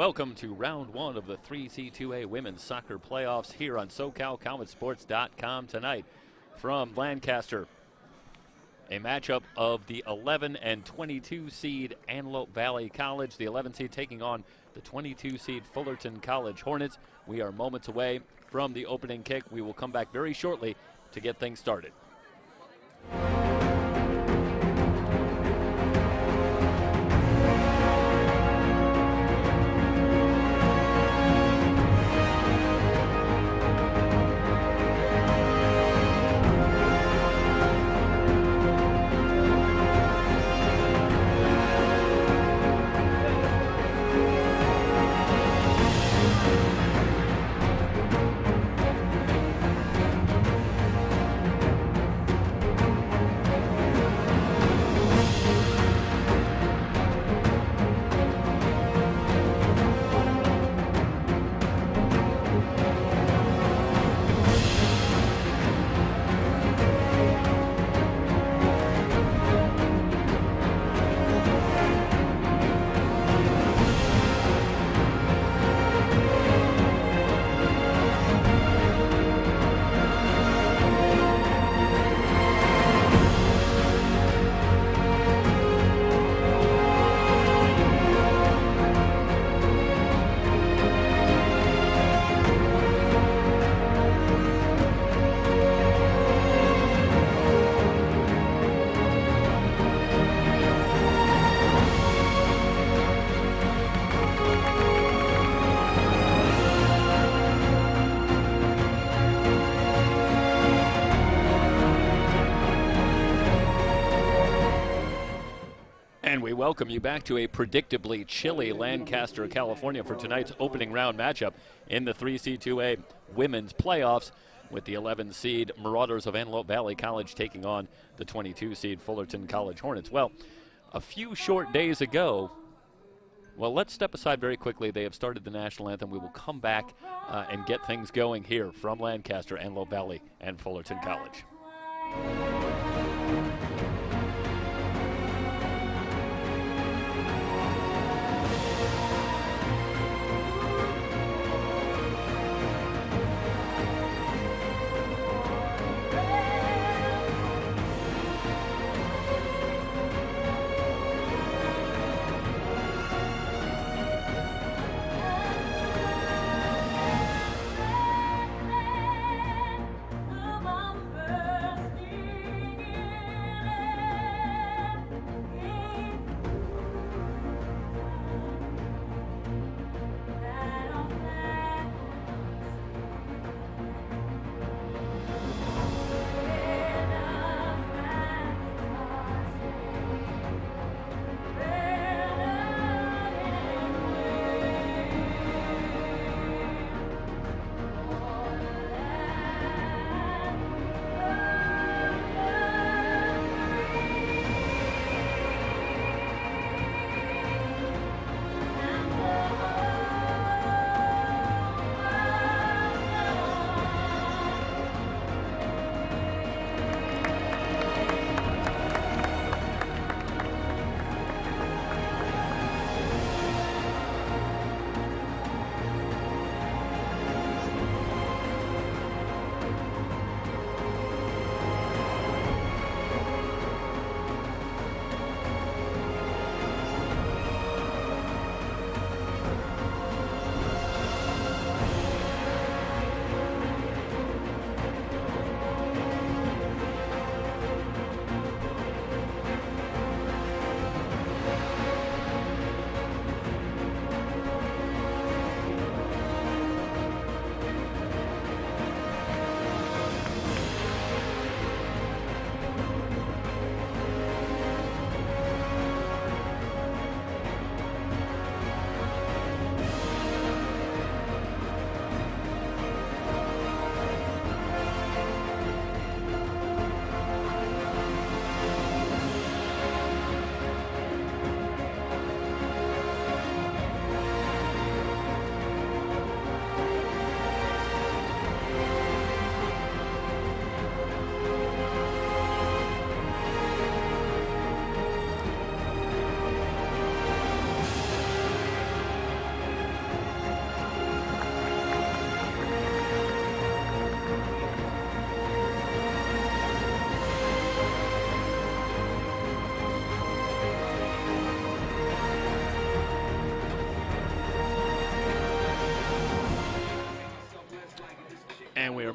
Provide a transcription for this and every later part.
welcome to round one of the 3C2A women's soccer playoffs here on SoCalCollegeSports.com tonight from Lancaster. A matchup of the 11 and 22 seed Antelope Valley College, the 11 seed taking on the 22 seed Fullerton College Hornets. We are moments away from the opening kick. We will come back very shortly to get things started. We welcome you back to a predictably chilly Lancaster, California for tonight's opening round matchup in the 3C2A women's playoffs with the 11 seed Marauders of Antelope Valley College taking on the 22 seed Fullerton College Hornets. Well, a few short days ago, let's step aside very quickly. They have started the national anthem. We will come back and get things going here from Lancaster, Antelope Valley, and Fullerton College.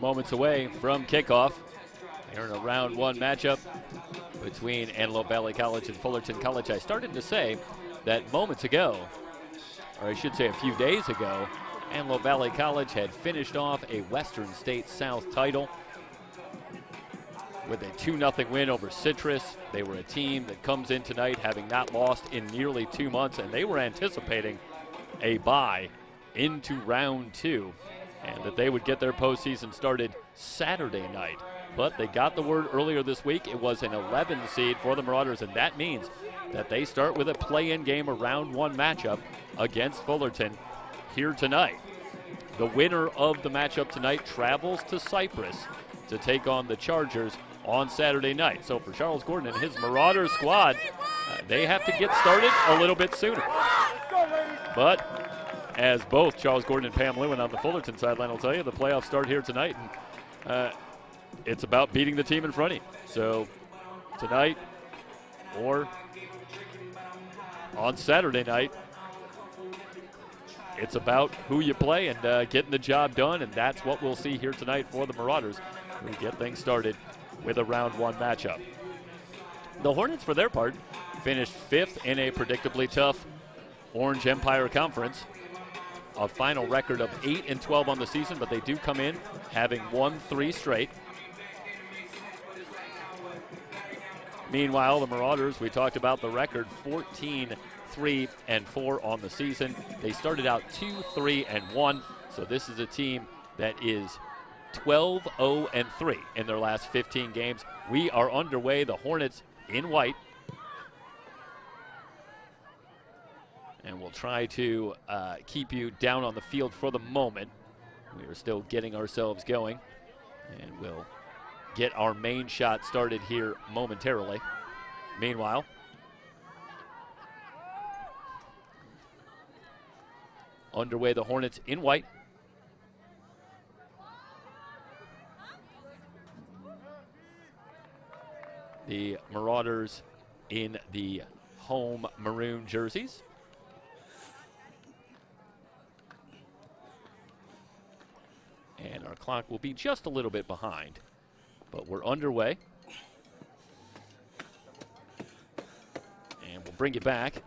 moments away from kickoff here in a round one matchup between Antelope Valley College and Fullerton College. I started to say that moments ago, or I should say a few days ago, Antelope Valley College had finished off a Western State South title with a 2-0 win over Citrus. They were a team that comes in tonight having not lost in nearly 2 months, and they were anticipating a bye into round two, and that they would get their postseason started Saturday night. But they got the word earlier this week. It was an 11 seed for the Marauders, and that means that they start with a play-in game, a round one matchup against Fullerton here tonight. The winner of the matchup tonight travels to Cyprus to take on the Chargers on Saturday night. So for Charles Gordon and his Marauder squad, they have to get started a little bit sooner. But as both Charles Gordon and Pam Lewin on the Fullerton sideline will tell you, the playoffs start here tonight, and it's about beating the team in front of you. So tonight or on Saturday night, it's about who you play and getting the job done, and that's what we'll see here tonight for the Marauders. We get things started with a round one matchup. The Hornets, for their part, finished 5th in a predictably tough Orange Empire Conference. A final record of 8-12 on the season, but they do come in having won 3 straight. Meanwhile, the Marauders, we talked about the record, 14-3-4 on the season. They started out 2-3-1, so this is a team that is 12-0-3 in their last 15 games. We are underway. The Hornets in white. And we'll try to keep you down on the field for the moment. We are still getting ourselves going, and we'll get our main shot started here momentarily. Meanwhile, underway, the Hornets in white. The Marauders in the home maroon jerseys. And our clock will be just a little bit behind, but we're underway. And we'll bring you back.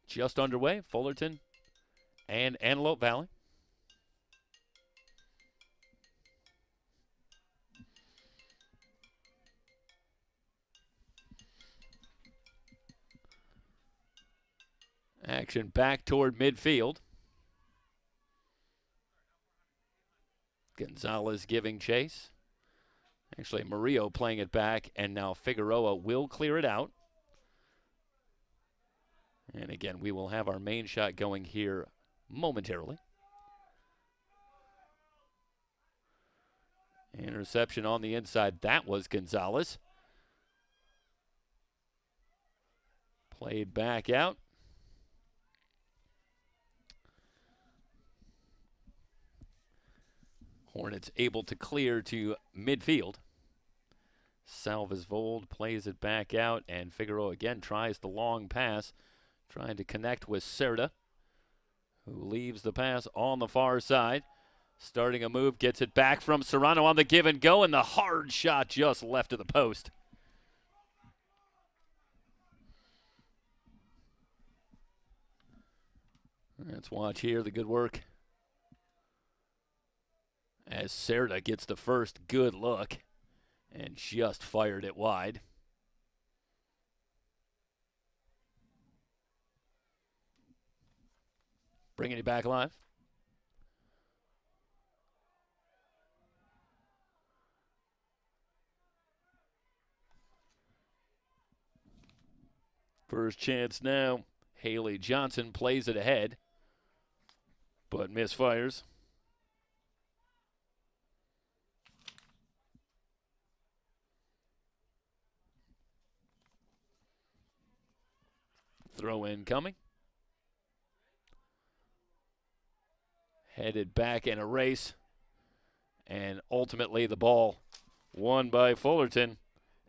Just underway, Fullerton and Antelope Valley. Action back toward midfield. Gonzalez giving chase. Actually, Murillo playing it back, and now Figueroa will clear it out. And again, we will have our main shot going here momentarily. Interception on the inside. That was Gonzalez. Played back out. Hornets able to clear to midfield. Salvesvold plays it back out, and Figueroa again tries the long pass, trying to connect with Cerda, who leaves the pass on the far side. Starting a move, gets it back from Serrano on the give and go, and the hard shot just left of the post. Let's watch here the good work as Cerda gets the first good look and just fired it wide. Bringing it back live. First chance now. Haley Johnson plays it ahead, but misfires. Throw in coming. Headed back in a race. And ultimately the ball won by Fullerton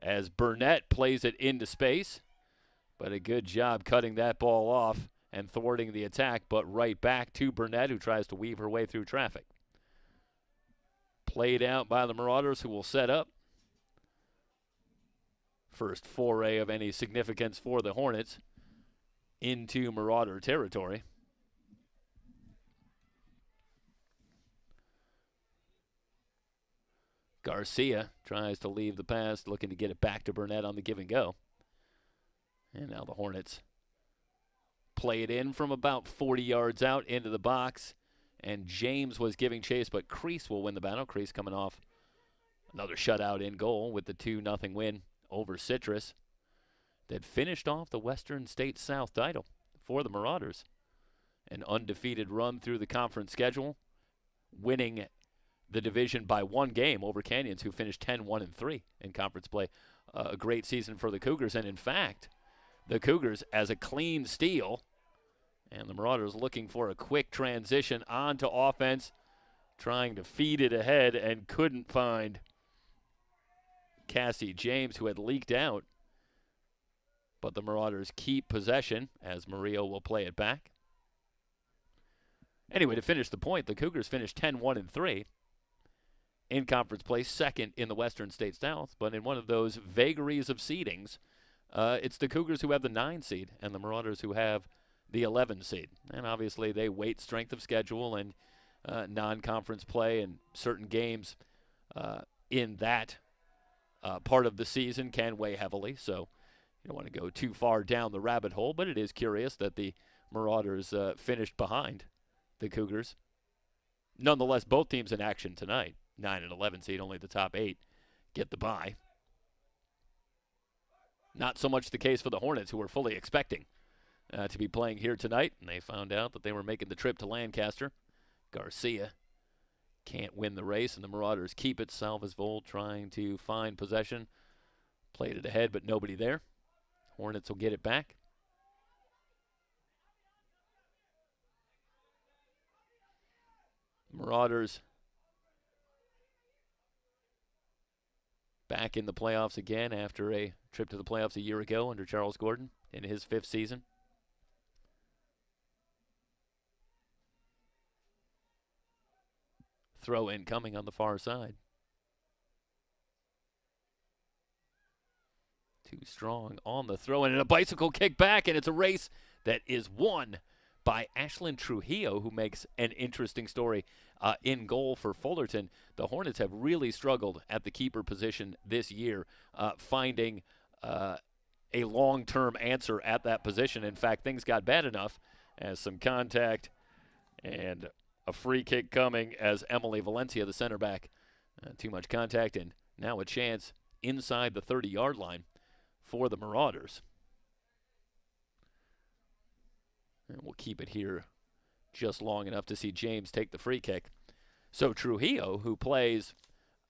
as Burnett plays it into space. But a good job cutting that ball off and thwarting the attack, but right back to Burnett, who tries to weave her way through traffic. Played out by the Marauders, who will set up. First foray of any significance for the Hornets into Marauder territory. Garcia tries to leave the pass, looking to get it back to Burnett on the give and go. And now the Hornets play it in from about 40 yards out into the box. And James was giving chase, but Crease will win the battle. Crease coming off another shutout in goal with the 2-0 win over Citrus that finished off the Western State South title for the Marauders. An undefeated run through the conference schedule, winning the division by 1 game over Canyons, who finished 10-1-3 in conference play. A great season for the Cougars, and in fact, the Cougars as a clean steal, and the Marauders looking for a quick transition onto offense, trying to feed it ahead and couldn't find Cassie James, who had leaked out. But the Marauders keep possession as Murillo will play it back. Anyway, to finish the point, the Cougars finished 10-1-3 in conference play, second in the Western State South. But in one of those vagaries of seedings, it's the Cougars who have the 9 seed and the Marauders who have the 11 seed. And obviously they weight strength of schedule and non-conference play, and certain games in that part of the season can weigh heavily. So you don't want to go too far down the rabbit hole, but it is curious that the Marauders finished behind the Cougars. Nonetheless, both teams in action tonight. 9 and 11 seed, only the top 8 get the bye. Not so much the case for the Hornets, who were fully expecting to be playing here tonight, and they found out that they were making the trip to Lancaster. Garcia can't win the race, and the Marauders keep it. Salvesvold trying to find possession. Played it ahead, but nobody there. Hornets will get it back. Marauders back in the playoffs again after a trip to the playoffs a year ago under Charles Gordon in his 5th season. Throw in coming on the far side. Too strong on the throw in, and a bicycle kick back, and it's a race that is won by Ashlyn Trujillo, who makes an interesting story in goal for Fullerton. The Hornets have really struggled at the keeper position this year, finding a long-term answer at that position. In fact, things got bad enough as some contact and a free kick coming as Emily Valencia, the center back, too much contact, and now a chance inside the 30-yard line for the Marauders. And we'll keep it here just long enough to see James take the free kick. So Trujillo, who plays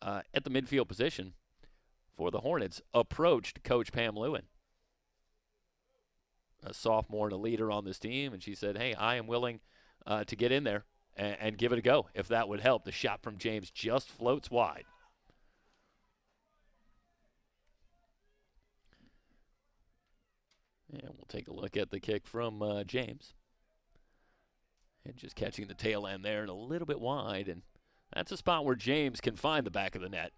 at the midfield position for the Hornets, approached Coach Pam Lewin, a sophomore and a leader on this team, and she said, hey, I am willing to get in there and give it a go if that would help. The shot from James just floats wide. And we'll take a look at the kick from James. And just catching the tail end there and a little bit wide. And that's a spot where James can find the back of the net.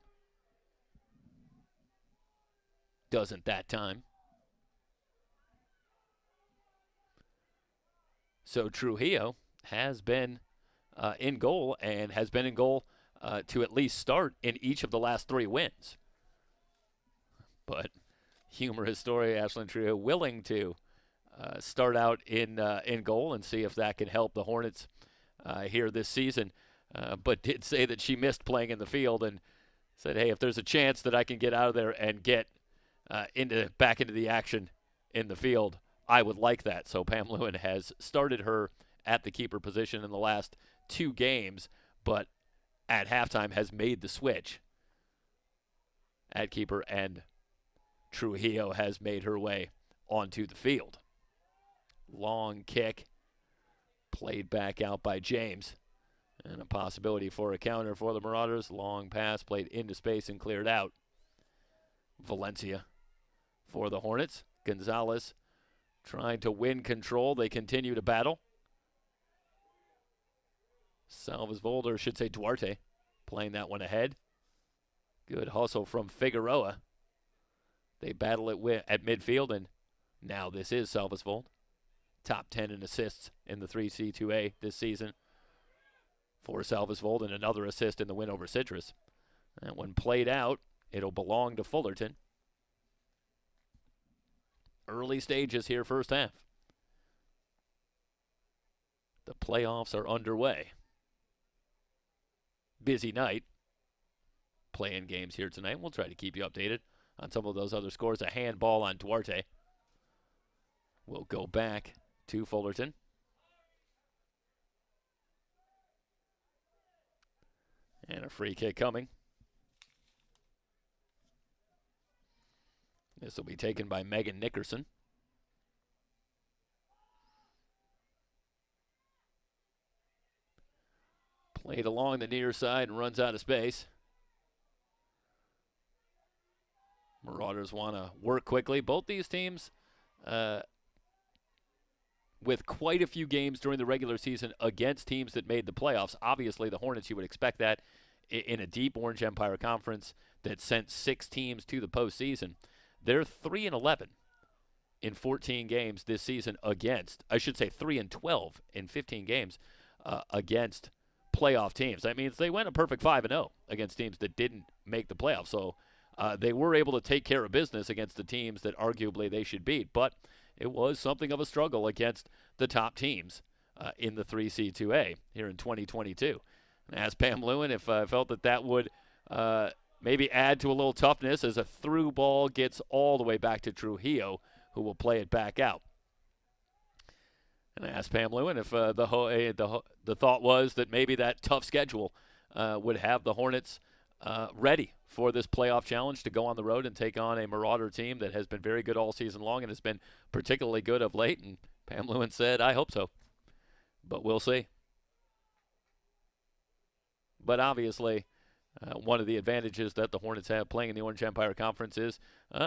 Doesn't that time. So Trujillo has been in goal and has been in goal to at least start in each of the last 3 wins. But humorous story, Ashlyn Trujillo willing to start out in goal and see if that can help the Hornets here this season, but did say that she missed playing in the field and said, hey, if there's a chance that I can get out of there and get back into the action in the field, I would like that. So Pam Lewin has started her at the keeper position in the last 2 games, but at halftime has made the switch at keeper, and Trujillo has made her way onto the field. Long kick, played back out by James, and a possibility for a counter for the Marauders. Long pass played into space and cleared out. Valencia for the Hornets. Gonzalez trying to win control. They continue to battle. Salvesvolder, or should say Duarte, playing that one ahead. Good hustle from Figueroa. They battle it at midfield, and now this is Salvesvold. Top 10 in assists in the 3C2A this season for Salvesvold, and another assist in the win over Citrus. And when played out, it'll belong to Fullerton. Early stages here, first half. The playoffs are underway. Busy night. Playing games here tonight. We'll try to keep you updated on some of those other scores. A handball on Duarte. We'll go back to Fullerton. And a free kick coming. This will be taken by Megan Nickerson. Played along the near side and runs out of space. Marauders want to work quickly. Both these teams with quite a few games during the regular season against teams that made the playoffs. Obviously, the Hornets, you would expect that in a deep Orange Empire conference that sent 6 teams to the postseason. They're 3-11 in 14 games this season against, I should say 3-12 in 15 games against playoff teams. That means they went a perfect 5-0 against teams that didn't make the playoffs. So they were able to take care of business against the teams that arguably they should beat. But it was something of a struggle against the top teams in the 3C2A here in 2022. And I asked Pam Lewin if I felt that would maybe add to a little toughness as a through ball gets all the way back to Trujillo, who will play it back out. And I asked Pam Lewin if the thought was that maybe that tough schedule would have the Hornets ready for this playoff challenge to go on the road and take on a Marauder team that has been very good all season long and has been particularly good of late. And Pam Lewin said, I hope so, but we'll see. But obviously, one of the advantages that the Hornets have playing in the Orange Empire Conference is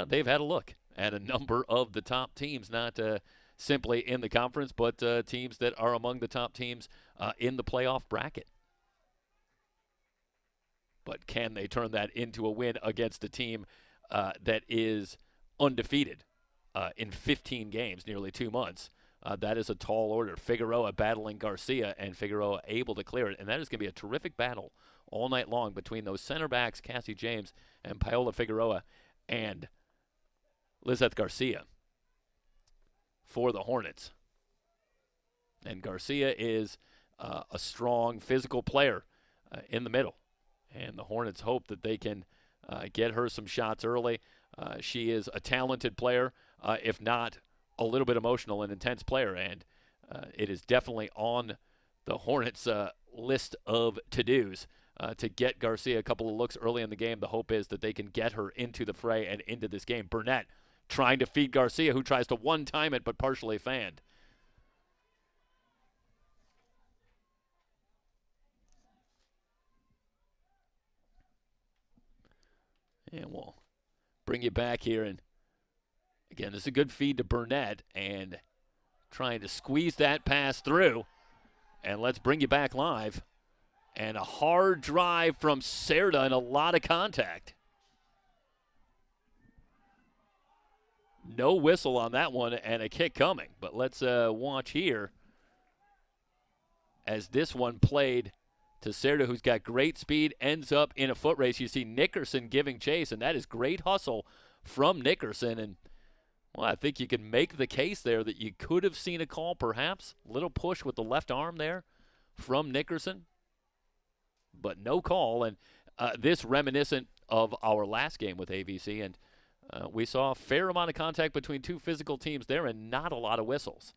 they've had a look at a number of the top teams, not simply in the conference, but teams that are among the top teams in the playoff bracket. But can they turn that into a win against a team that is undefeated in 15 games, nearly 2 months? That is a tall order. Figueroa battling Garcia, and Figueroa able to clear it. And that is going to be a terrific battle all night long between those center backs, Cassie James and Paola Figueroa, and Lizeth Garcia for the Hornets. And Garcia is a strong physical player in the middle. And the Hornets hope that they can get her some shots early. She is a talented player, if not a little bit emotional and intense player. And it is definitely on the Hornets' list of to-dos to get Garcia a couple of looks early in the game. The hope is that they can get her into the fray and into this game. Burnett trying to feed Garcia, who tries to one-time it but partially fanned. And we'll bring you back here. And again, this is a good feed to Burnett and trying to squeeze that pass through. And let's bring you back live. And a hard drive from Serta and a lot of contact. No whistle on that one and a kick coming. But let's watch here as this one played to Serta, who's got great speed, ends up in a foot race. You see Nickerson giving chase, and that is great hustle from Nickerson. And, well, I think you can make the case there that you could have seen a call, perhaps. Little push with the left arm there from Nickerson, but no call. And this reminiscent of our last game with AVC, and we saw a fair amount of contact between two physical teams there and not a lot of whistles.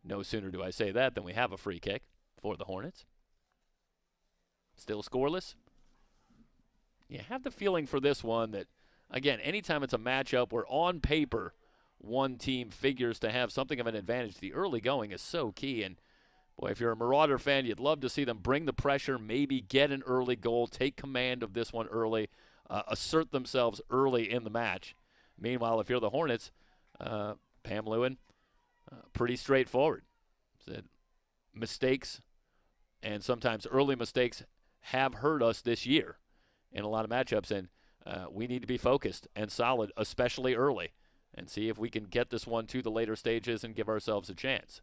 No sooner do I say that than we have a free kick for the Hornets. Still scoreless. You have the feeling for this one that, again, anytime it's a matchup where on paper one team figures to have something of an advantage, the early going is so key. And, boy, if you're a Marauder fan, you'd love to see them bring the pressure, maybe get an early goal, take command of this one early, assert themselves early in the match. Meanwhile, if you're the Hornets, Pam Lewin Pretty straightforward. Said mistakes and sometimes early mistakes have hurt us this year in a lot of matchups, and we need to be focused and solid, especially early, and see if we can get this one to the later stages and give ourselves a chance.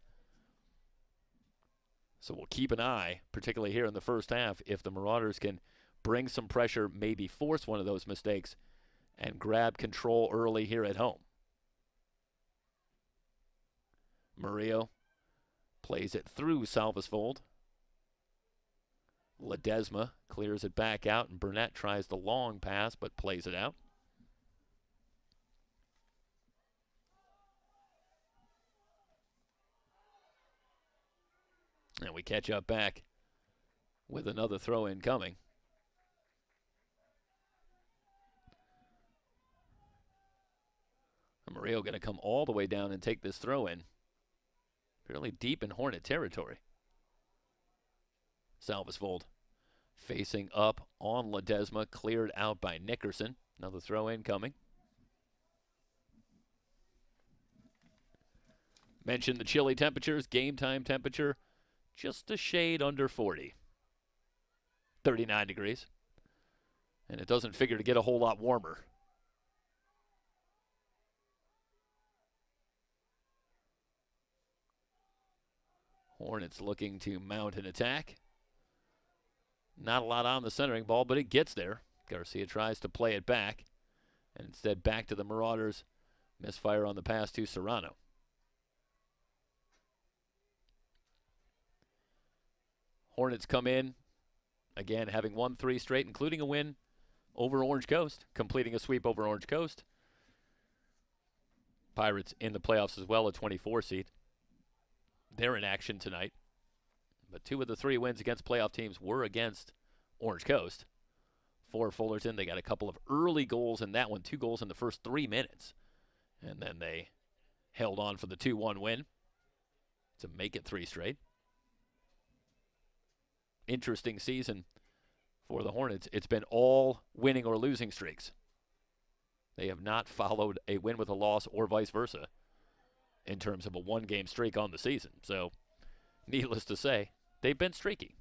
So we'll keep an eye, particularly here in the first half, if the Marauders can bring some pressure, maybe force one of those mistakes, and grab control early here at home. Murillo plays it through Salvesvold. Ledesma clears it back out, and Burnett tries the long pass but plays it out. And we catch up back with another throw-in coming. Murillo going to come all the way down and take this throw-in. Fairly deep in Hornet territory. Salvesvold facing up on Ledesma, cleared out by Nickerson. Another throw-in coming. Mentioned the chilly temperatures. Game time temperature just a shade under 40. 39 degrees. And it doesn't figure to get a whole lot warmer. Hornets looking to mount an attack. Not a lot on the centering ball, but it gets there. Garcia tries to play it back, and instead back to the Marauders. Misfire on the pass to Serrano. Hornets come in, again having won 3 straight, including a win over Orange Coast, completing a sweep over Orange Coast. Pirates in the playoffs as well, a 24 seed. They're in action tonight. But 2 of the 3 wins against playoff teams were against Orange Coast. For Fullerton, they got a couple of early goals in that one, 2 goals in the first 3 minutes. And then they held on for the 2-1 win to make it 3 straight. Interesting season for the Hornets. It's been all winning or losing streaks. They have not followed a win with a loss or vice versa in terms of a 1-game streak on the season. So, needless to say, they've been streaky.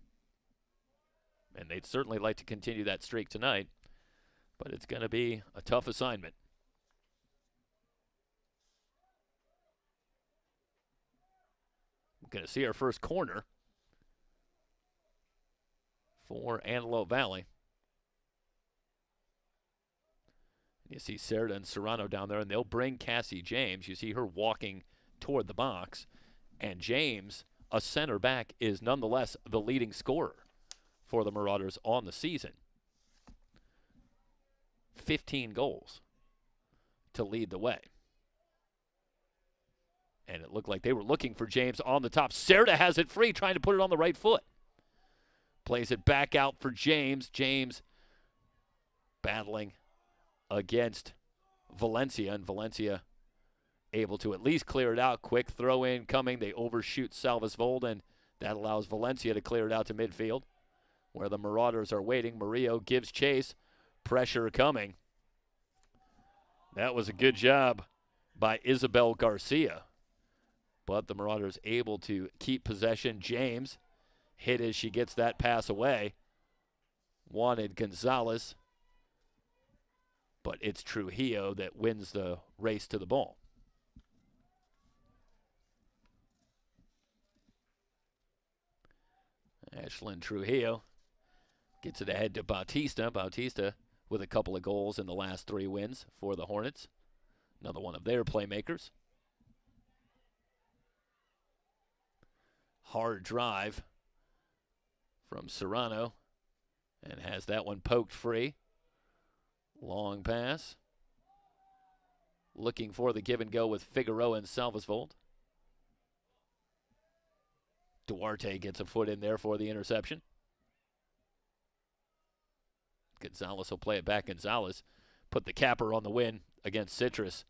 And they'd certainly like to continue that streak tonight, but it's going to be a tough assignment. We're going to see our first corner for Antelope Valley. You see Serta and Serrano down there, and they'll bring Cassie James. You see her walking toward the box. And James, a center back, is nonetheless the leading scorer for the Marauders on the season. 15 goals to lead the way. And it looked like they were looking for James on the top. Serta has it free, trying to put it on the right foot. Plays it back out for James. James battling against Valencia, and Valencia able to at least clear it out. Quick throw in coming. They overshoot Salvesvold, and that allows Valencia to clear it out to midfield, where the Marauders are waiting. Murillo gives chase. Pressure coming. That was a good job by Isabel Garcia, but the Marauders able to keep possession. James hit as she gets that pass away. Wanted Gonzalez, but it's Trujillo that wins the race to the ball. Ashlyn Trujillo gets it ahead to Bautista. Bautista with a couple of goals in the last 3 wins for the Hornets. Another one of their playmakers. Hard drive from Serrano, and has that one poked free. Long pass. Looking for the give and go with Figueroa and Salvesvold. Duarte gets a foot in there for the interception. Gonzalez will play it back. Gonzalez put the capper on the win against Citrus.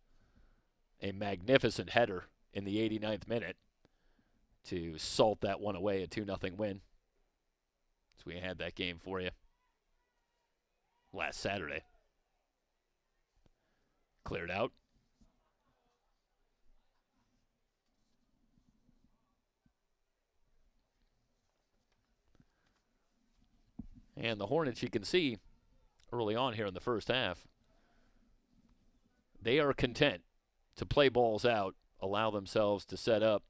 A magnificent header in the 89th minute to salt that one away, a 2-0 win. So we had that game for you last Saturday. Cleared out. And the Hornets, you can see early on here in the first half, they are content to play balls out, allow themselves to set up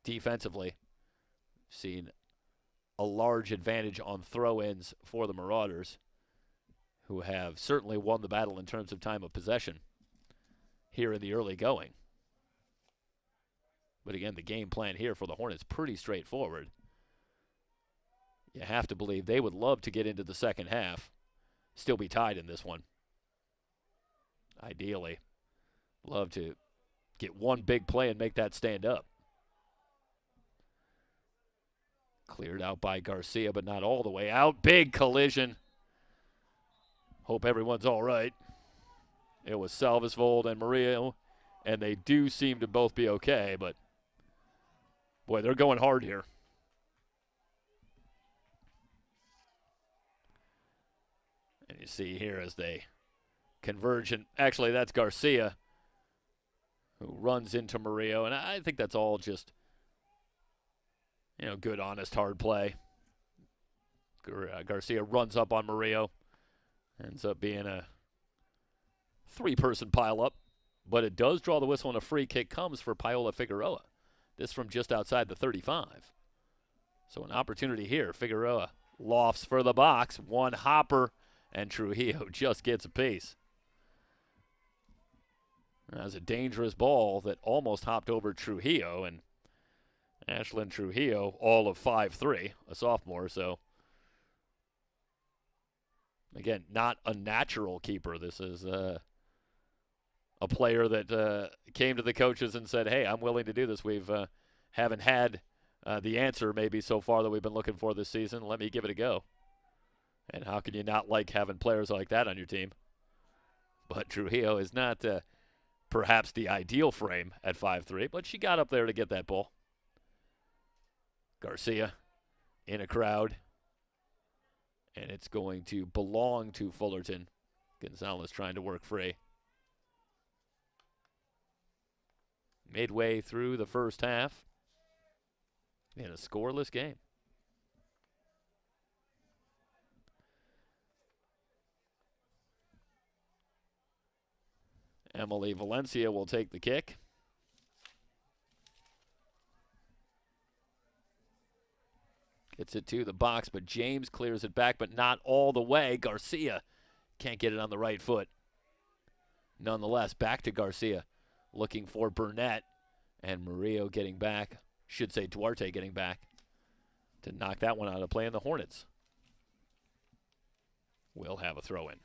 defensively. Seen a large advantage on throw-ins for the Marauders, who have certainly won the battle in terms of time of possession here in the early going. But again, the game plan here for the Hornets pretty straightforward. You have to believe they would love to get into the second half, still be tied in this one. Ideally, love to get one big play and make that stand up. Cleared out by Garcia, but not all the way out. Big collision. Hope everyone's all right. It was Salvesvold and Murillo, and they do seem to both be okay, but boy, they're going hard here. And you see here as they converge, and actually that's Garcia who runs into Murillo, and I think that's all just, good, honest, hard play. Garcia runs up on Murillo. Ends up being a three-person pileup, but it does draw the whistle, and a free kick comes for Paola Figueroa. This from just outside the 35. So an opportunity here. Figueroa lofts for the box. One hopper, and Trujillo just gets a piece. That was a dangerous ball that almost hopped over Trujillo, and Ashlyn Trujillo, all of 5'3", a sophomore, so again, not a natural keeper. This is a player that came to the coaches and said, hey, I'm willing to do this. We've haven't had the answer maybe so far that we've been looking for this season. Let me give it a go. And how can you not like having players like that on your team? But Trujillo is not perhaps the ideal frame at 5'3", but she got up there to get that ball. Garcia in a crowd. And it's going to belong to Fullerton. Gonzalez trying to work free. Midway through the first half in a scoreless game. Emily Valencia will take the kick. Gets it to the box, but James clears it back, but not all the way. Garcia can't get it on the right foot. Nonetheless, back to Garcia, looking for Burnett, and Murillo getting back, should say Duarte getting back, to knock that one out of play, and the Hornets will have a throw-in.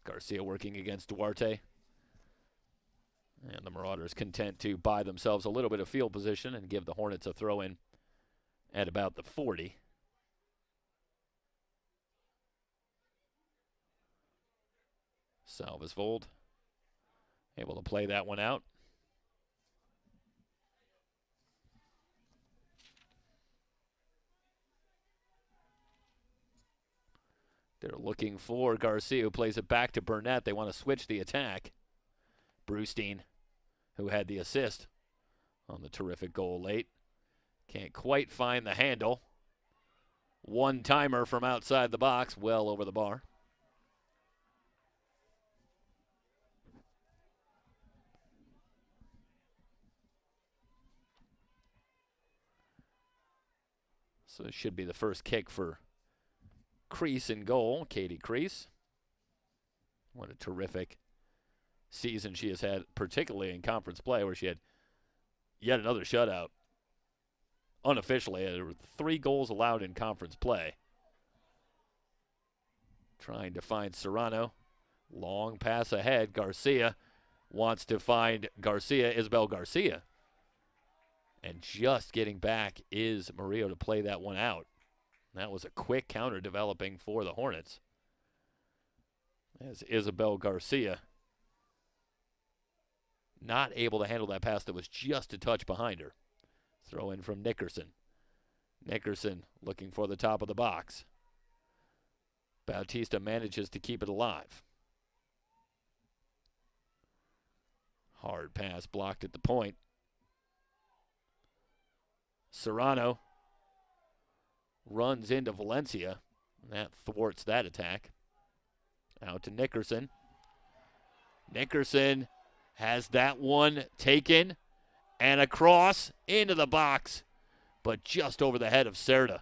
Garcia working against Duarte. And the Marauders content to buy themselves a little bit of field position and give the Hornets a throw-in at about the 40. Salvesvold able to play that one out. They're looking for Garcia, who plays it back to Burnett. They want to switch the attack. Brewstein, who had the assist on the terrific goal late, can't quite find the handle. One-timer from outside the box, well over the bar. So it should be the first kick for Crease in goal, Katie Crease. What a terrific season she has had, particularly in conference play, where she had yet another shutout. Unofficially, there were 3 goals allowed in conference play. Trying to find Serrano. Long pass ahead. Garcia wants to find Isabel Garcia. And just getting back is Murillo to play that one out. That was a quick counter developing for the Hornets, as Isabel Garcia not able to handle that pass that was just a touch behind her. Throw in from Nickerson. Nickerson looking for the top of the box. Bautista manages to keep it alive. Hard pass blocked at the point. Serrano runs into Valencia. That thwarts that attack. Out to Nickerson. Nickerson has that one taken and across into the box, but just over the head of Cerda.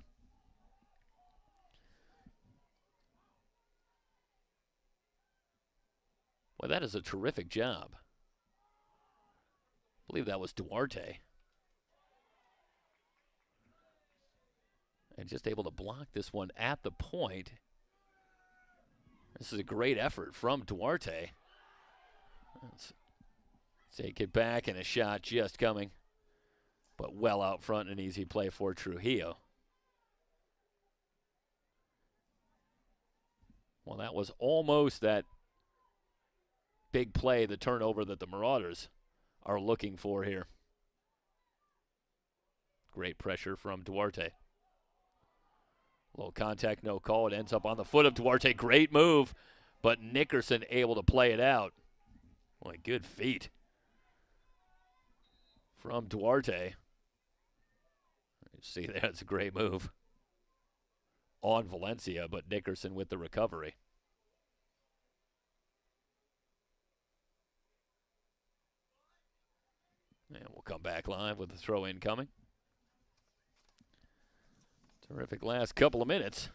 Well, that is a terrific job. I believe that was Duarte. And just able to block this one at the point. This is a great effort from Duarte. Let's take it back, and a shot just coming. But well out front, an easy play for Trujillo. Well, that was almost that big play, the turnover that the Marauders are looking for here. Great pressure from Duarte. Little contact, no call. It ends up on the foot of Duarte. Great move, but Nickerson able to play it out. Boy, good feet from Duarte. You see there, it's a great move on Valencia, but Nickerson with the recovery. And we'll come back live with the throw-in coming. Terrific last couple of minutes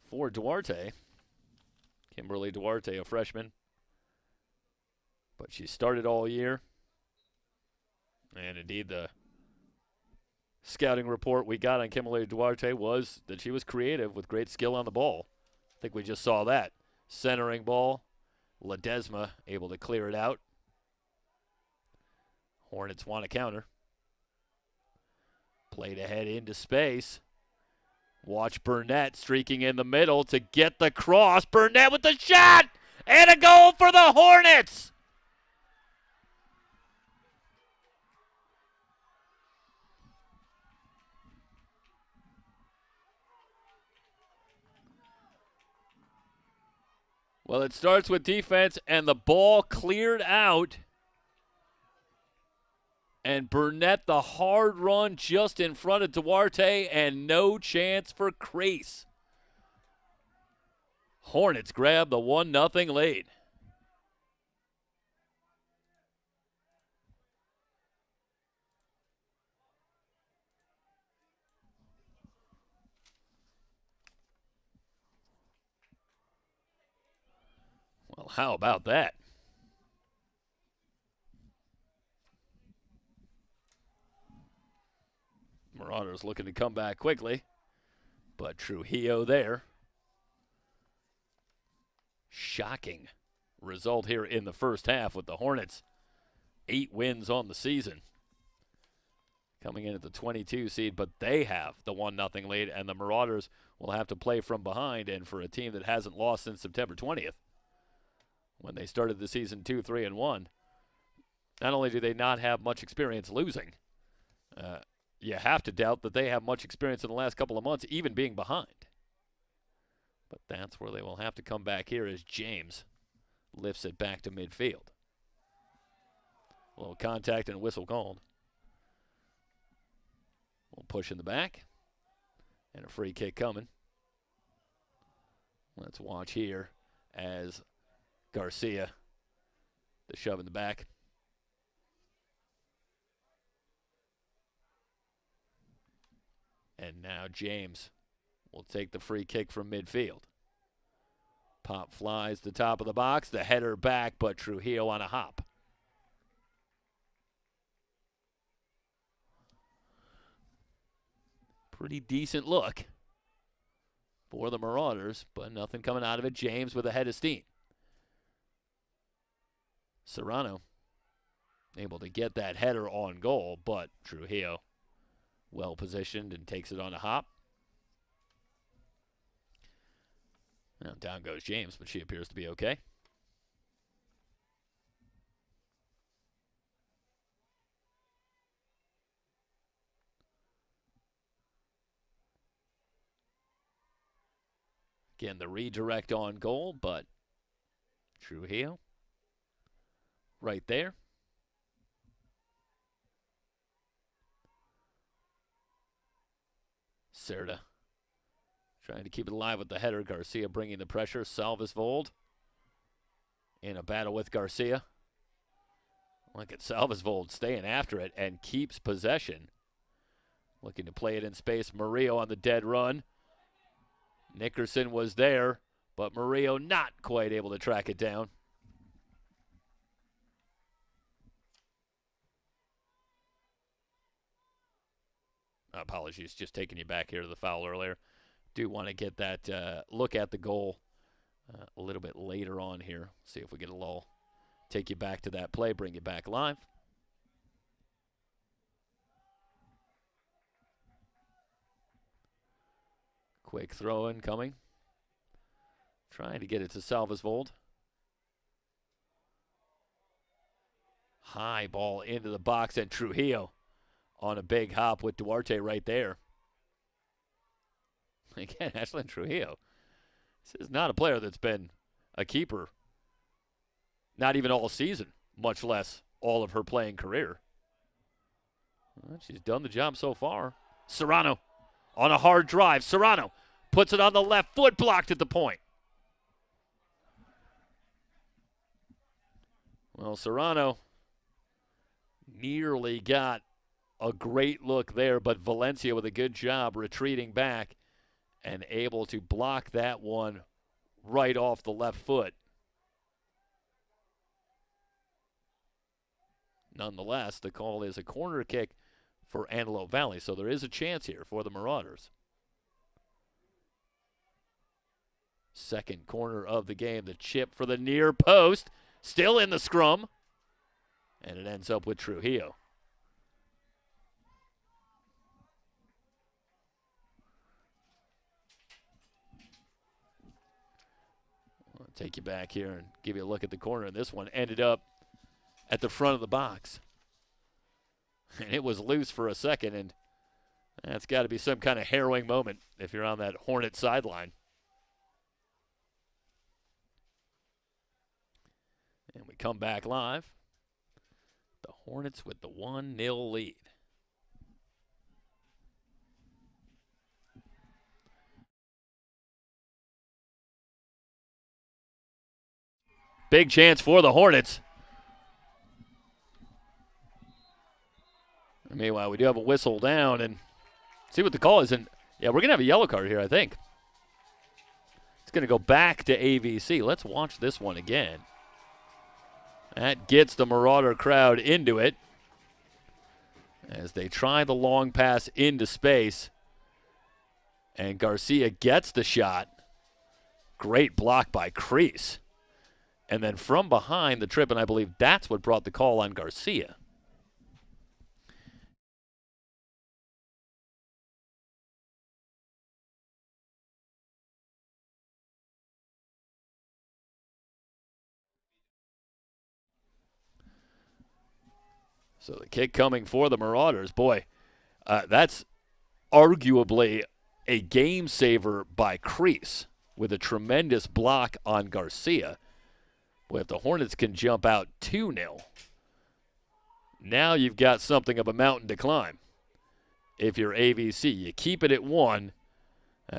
for Duarte. Kimberly Duarte, a freshman. But she started all year. And indeed, the scouting report we got on Kimberly Duarte was that she was creative with great skill on the ball. I think we just saw that. Centering ball. Ledesma able to clear it out. Hornets want a counter. Played ahead into space. Watch Burnett streaking in the middle to get the cross. Burnett with the shot! And a goal for the Hornets! Well, it starts with defense, and the ball cleared out. And Burnett, the hard run just in front of Duarte, and no chance for Crease. Hornets grab the 1-0 lead. Well, how about that? Marauders looking to come back quickly, but Trujillo there. Shocking result here in the first half with the Hornets. 8 wins on the season. Coming in at the 22 seed, but they have the 1-0 lead, and the Marauders will have to play from behind, and for a team that hasn't lost since September 20th, when they started the season 2-3-1, not only do they not have much experience losing, you have to doubt that they have much experience in the last couple of months, even being behind. But that's where they will have to come back here as James lifts it back to midfield. A little contact and whistle called. We'll push in the back. And a free kick coming. Let's watch here as Garcia, the shove in the back. And now James will take the free kick from midfield. Pop flies the top of the box. The header back, but Trujillo on a hop. Pretty decent look for the Marauders, but nothing coming out of it. James with a head of steam. Serrano able to get that header on goal, but Trujillo well positioned and takes it on a hop. Now down goes James, but she appears to be okay. Again, the redirect on goal, but Trujillo right there. Serta trying to keep it alive with the header. Garcia bringing the pressure. Salvesvold in a battle with Garcia. Look at Salvesvold staying after it and keeps possession. Looking to play it in space. Murillo on the dead run. Nickerson was there, but Murillo not quite able to track it down. Apologies, just taking you back here to the foul earlier. Do want to get that look at the goal a little bit later on here. See if we get a little, take you back to that play, bring you back live. Quick throw in coming. Trying to get it to Salvesvold. High ball into the box, and Trujillo on a big hop with Duarte right there. Again, Ashlyn Trujillo. This is not a player that's been a keeper, not even all season, much less all of her playing career. Well, she's done the job so far. Serrano on a hard drive. Serrano puts it on the left foot, blocked at the point. Well, Serrano nearly got a great look there, but Valencia with a good job retreating back and able to block that one right off the left foot. Nonetheless, the call is a corner kick for Antelope Valley, so there is a chance here for the Marauders. Second corner of the game, the chip for the near post, still in the scrum, and it ends up with Trujillo. I'll take you back here and give you a look at the corner, and this one ended up at the front of the box. And it was loose for a second, and that's got to be some kind of harrowing moment if you're on that Hornet sideline. And we come back live. The Hornets with the 1-0 lead. Big chance for the Hornets. Meanwhile, we do have a whistle down, and see what the call is. And yeah, we're going to have a yellow card here, I think. It's going to go back to AVC. Let's watch this one again. That gets the Marauder crowd into it as they try the long pass into space. And Garcia gets the shot. Great block by Crease. And then from behind the trip, and I believe that's what brought the call on Garcia. So the kick coming for the Marauders. Boy, that's arguably a game saver by Crease with a tremendous block on Garcia. Boy, if the Hornets can jump out 2-0, now you've got something of a mountain to climb. If you're AVC, you keep it at 1,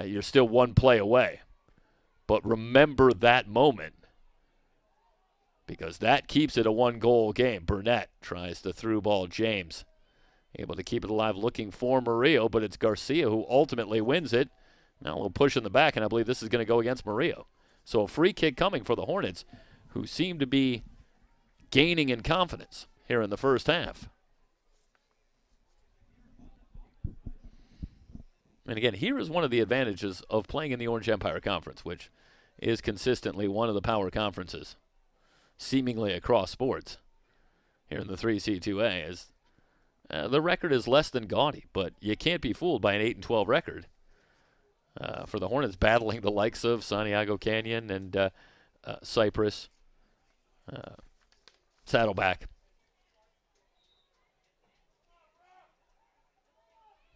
you're still one play away. But remember that moment, because that keeps it a 1-goal game. Burnett tries the through ball. James able to keep it alive, looking for Murillo, but it's Garcia who ultimately wins it. Now a little push in the back, and I believe this is going to go against Murillo. So a free kick coming for the Hornets, who seem to be gaining in confidence here in the first half. And again, here is one of the advantages of playing in the Orange Empire Conference, which is consistently one of the power conferences, seemingly across sports. Here in the 3C2A, is the record is less than gaudy, but you can't be fooled by an 8-12 record. For the Hornets, battling the likes of Santiago Canyon and Cypress, Saddleback,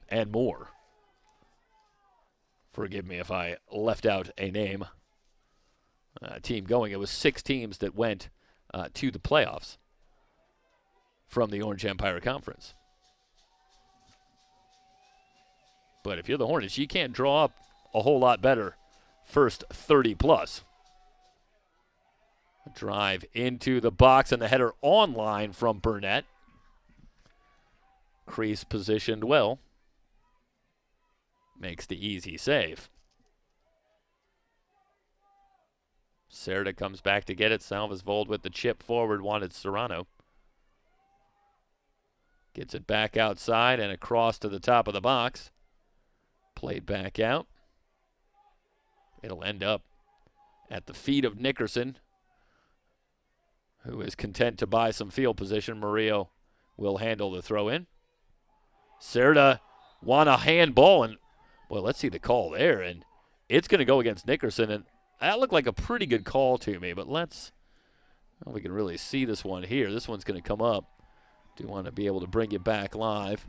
and more. Forgive me if I left out a name. Team going. It was 6 teams that went to the playoffs from the Orange Empire Conference. But if you're the Hornets, you can't draw up a whole lot better first 30-plus. A drive into the box and the header online from Burnett. Crease positioned well. Makes the easy save. Serta comes back to get it. Salvesvold with the chip forward, wanted Serrano. Gets it back outside and across to the top of the box. Played back out. It'll end up at the feet of Nickerson, who is content to buy some field position. Murillo will handle the throw in. Serta won a handball, and well, let's see the call there, and it's going to go against Nickerson, and that looked like a pretty good call to me, but let's, well, we can really see this one here. This one's going to come up. Do want to be able to bring you back live.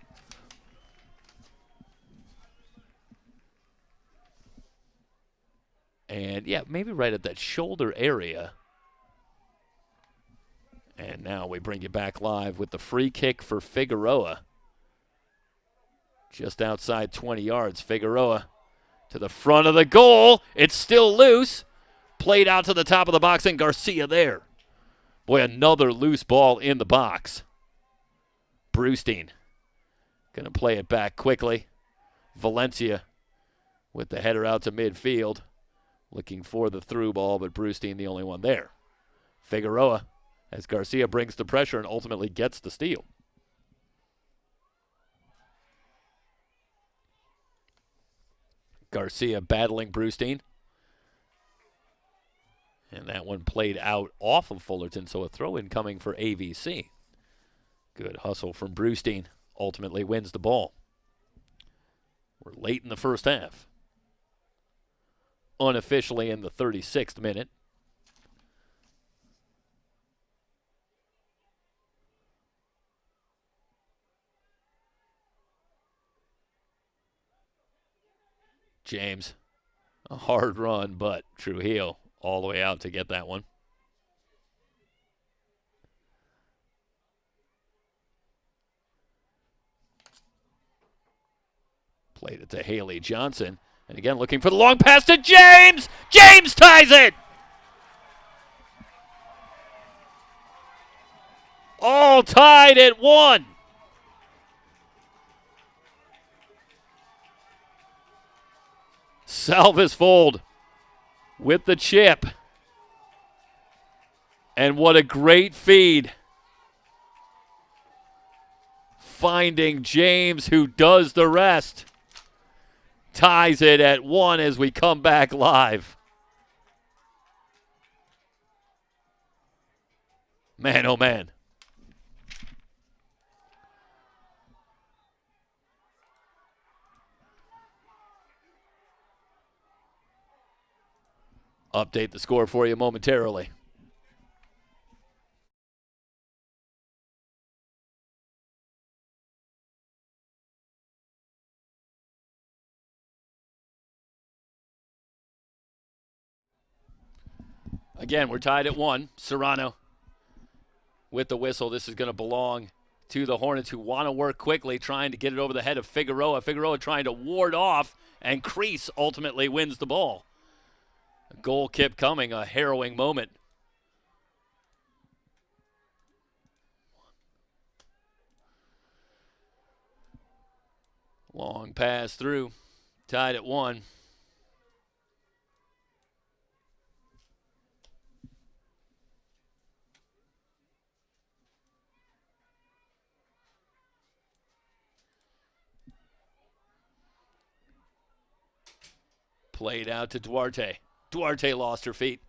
And, yeah, maybe right at that shoulder area. And now we bring you back live with the free kick for Figueroa. Just outside 20 yards. Figueroa to the front of the goal. It's still loose. Played out to the top of the box, and Garcia there. Boy, another loose ball in the box. Brewstein going to play it back quickly. Valencia with the header out to midfield. Looking for the through ball, but Brewstein the only one there. Figueroa, as Garcia brings the pressure and ultimately gets the steal. Garcia battling Brewstein. And that one played out off of Fullerton, so a throw-in coming for AVC. Good hustle from Brewstein. Ultimately wins the ball. We're late in the first half. Unofficially in the 36th minute. James, a hard run, but Trujillo all the way out to get that one. Played it to Haley Johnson. And again, looking for the long pass to James. James ties it. All tied at 1. Salvesvold with the chip. And what a great feed. Finding James, who does the rest. Ties it at 1 as we come back live. Man, oh man. Update the score for you momentarily. Again, we're tied at 1. Serrano with the whistle. This is going to belong to the Hornets, who want to work quickly, trying to get it over the head of Figueroa. Figueroa trying to ward off, and Crease ultimately wins the ball. A goal kept coming, a harrowing moment. Long pass through, tied at 1. Played out to Duarte. Duarte lost her feet.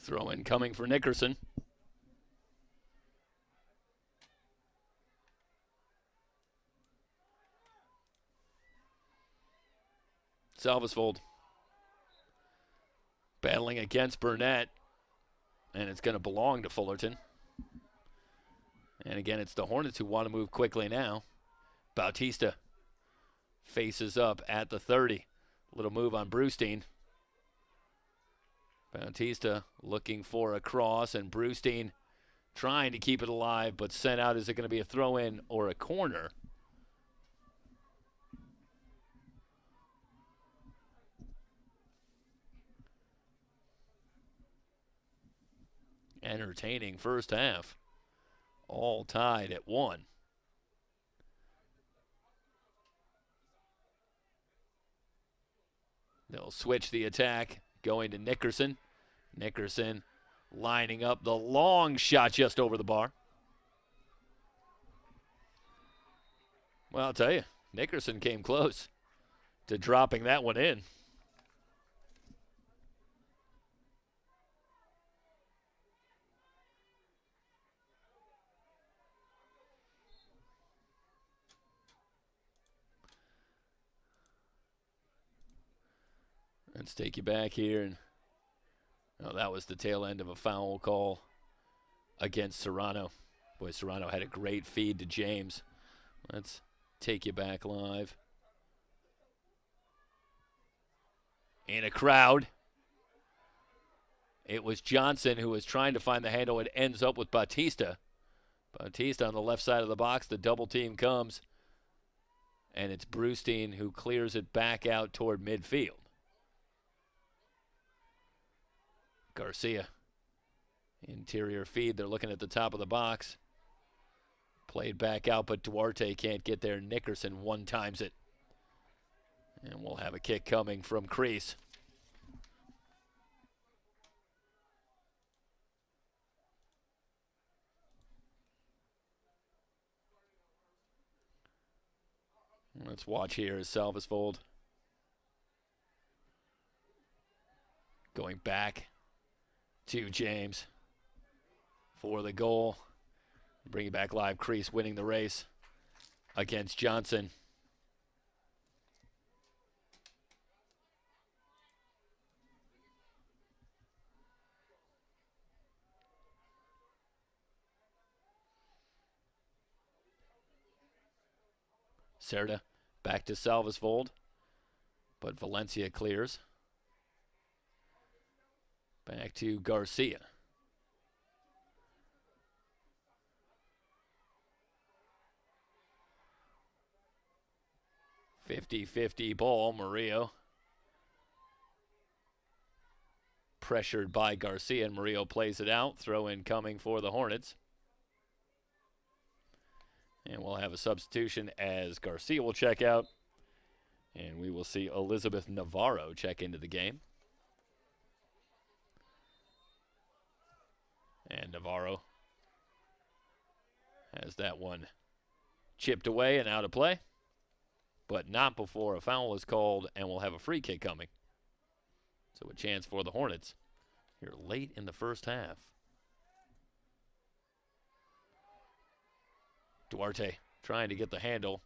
Throw-in coming for Nickerson. Salvesvold battling against Burnett. and it's going to belong to Fullerton. And again, it's the Hornets who want to move quickly now. Bautista faces up at the 30. Little move on Brewstein. Bautista looking for a cross, and Brewstein trying to keep it alive, but sent out. Is it going to be a throw-in or a corner? Entertaining first half. All tied at 1. They'll switch the attack, going to Nickerson. Nickerson lining up the long shot just over the bar. Well, I'll tell you, Nickerson came close to dropping that one in. Let's take you back here. And that was the tail end of a foul call against Serrano. Boy, Serrano had a great feed to James. Let's take you back live. In a crowd. It was Johnson who was trying to find the handle. It ends up with Bautista. Bautista on the left side of the box. The double team comes. And it's Brewstein who clears it back out toward midfield. Garcia. Interior feed. They're looking at the top of the box. Played back out, but Duarte can't get there. Nickerson one-times it. And we'll have a kick coming from Crease. Let's watch here as Salvesvold going back to James for the goal. Bring it back live. Crease winning the race against Johnson. Cerda back to Salvesvold, but Valencia clears. Back to Garcia. .50-50 ball. Murillo pressured by Garcia, and Murillo plays it out. Throw in coming for the Hornets. And we'll have a substitution as Garcia will check out. And we will see Elizabeth Navarro check into the game. And Navarro has that one chipped away and out of play. But not before a foul is called, and we'll have a free kick coming. So a chance for the Hornets here late in the first half. Duarte trying to get the handle,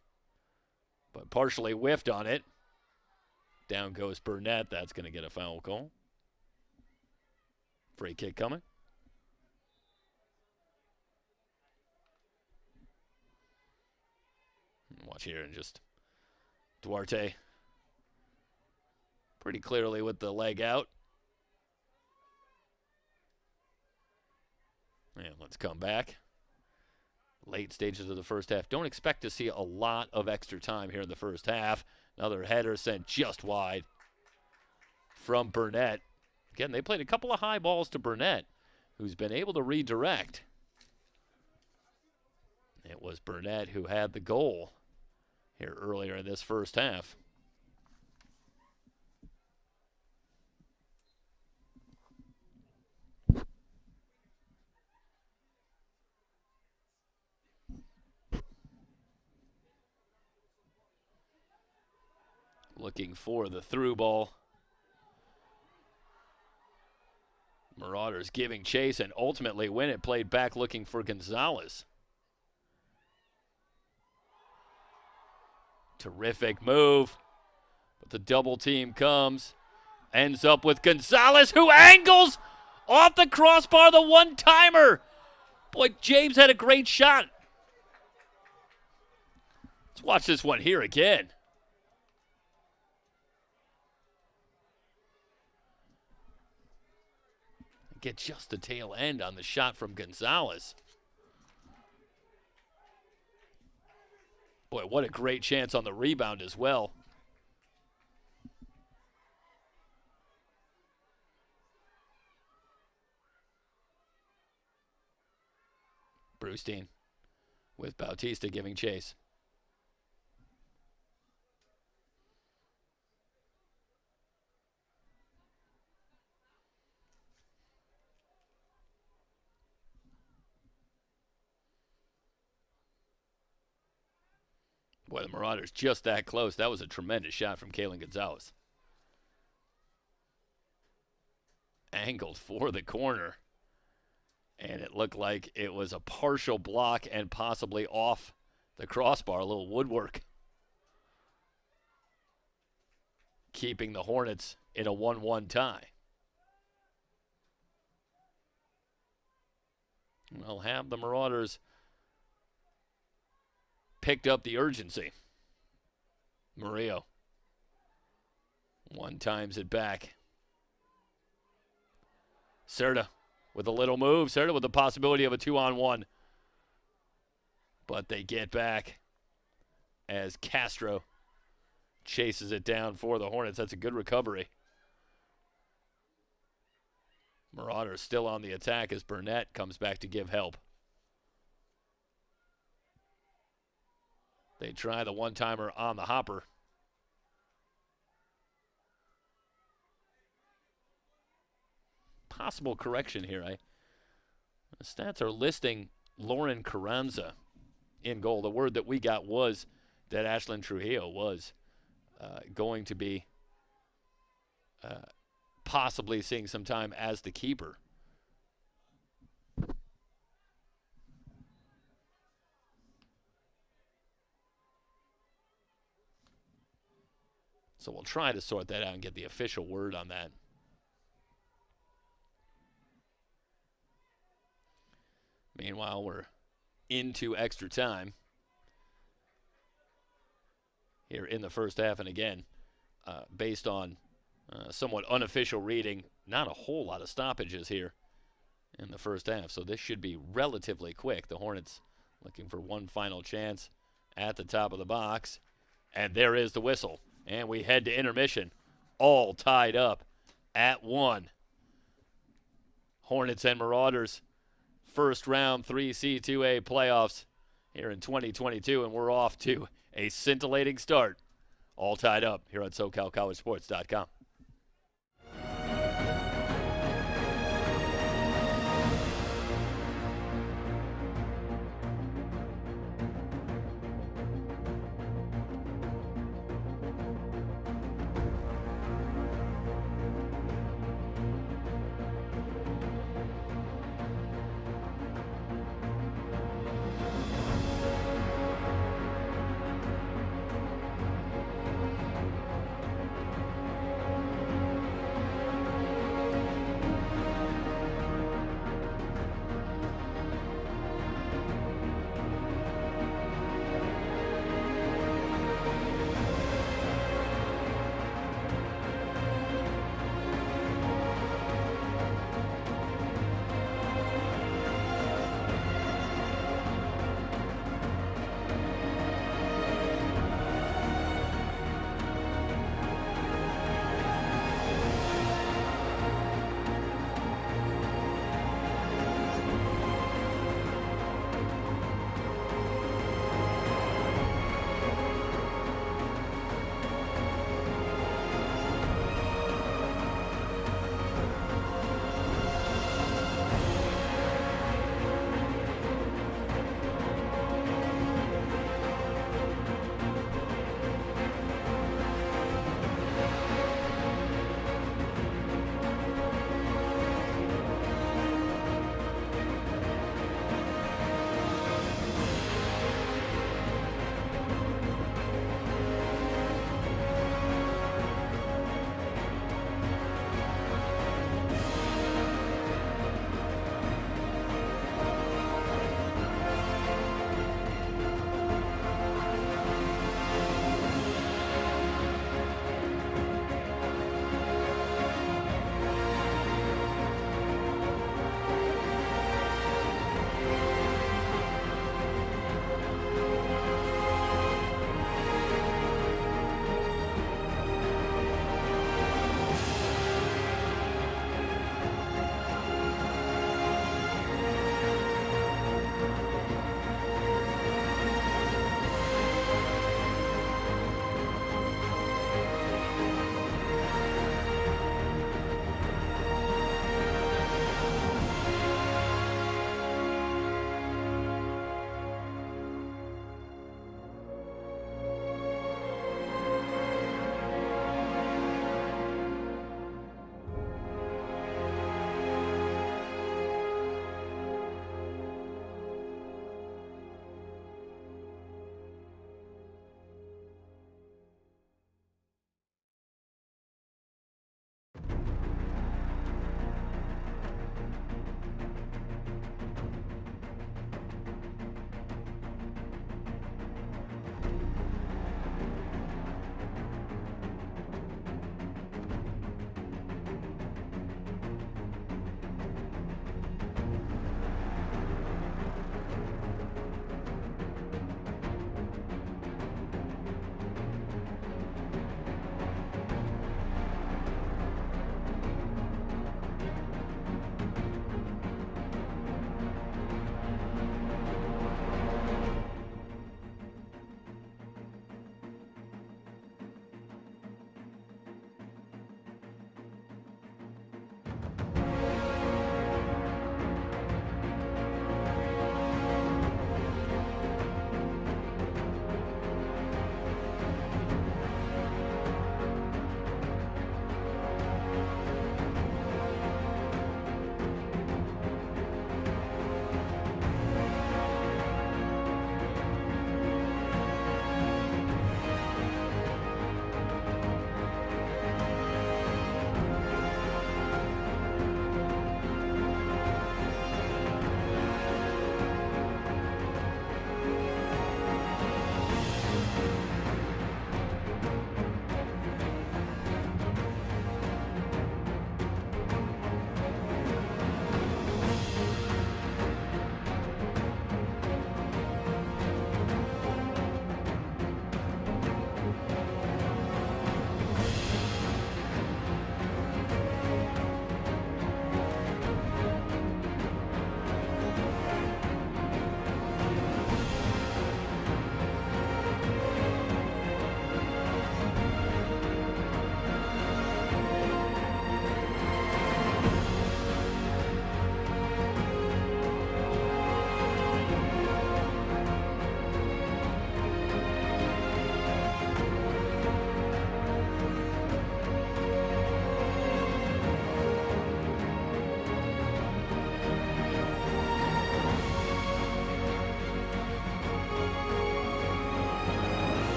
but partially whiffed on it. Down goes Burnett. That's going to get a foul call. Free kick coming. Watch here and just Duarte pretty clearly with the leg out. And let's come back. Late stages of the first half. Don't expect to see a lot of extra time here in the first half. Another header sent just wide from Burnett. Again, they played a couple of high balls to Burnett, who's been able to redirect. It was Burnett who had the goal here earlier in this first half. Looking for the through ball. Marauders giving chase and ultimately win it. Played back looking for Gonzalez. Terrific move. But the double team comes. Ends up with Gonzalez, who angles Off the crossbar, the one-timer. Boy, James had a great shot. Let's watch this one here again. Get just the tail end on the shot from Gonzalez. Boy, what a great chance on the rebound as well. Brewstein with Bautista giving chase. Boy, the Marauders just that close. That was a tremendous shot from Kaylin Gonzalez. Angled for the corner. And it looked like it was a partial block and possibly off the crossbar. A little woodwork. Keeping the Hornets in a 1-1 tie. We'll have the Marauders picked up the urgency. Murillo. One times it back. Serta with a little move. Serta with the possibility of a 2-on-1. But they get back as Castro chases it down for the Hornets. That's a good recovery. Marauders still on the attack as Burnett comes back to give help. They try the one-timer on the hopper. Possible correction here. The stats are listing Lauren Carranza in goal. The word that we got was that Ashlyn Trujillo was going to be possibly seeing some time as the keeper. So we'll try to sort that out and get the official word on that. Meanwhile, we're into extra time here in the first half. And again, based on somewhat unofficial reading, not a whole lot of stoppages here in the first half. So this should be relatively quick. The Hornets looking for one final chance at the top of the box. And there is the whistle. And we head to intermission, all tied up at 1. Hornets and Marauders, first round 3C2A playoffs here in 2022, and we're off to a scintillating start. All tied up here on SoCalCollegeSports.com.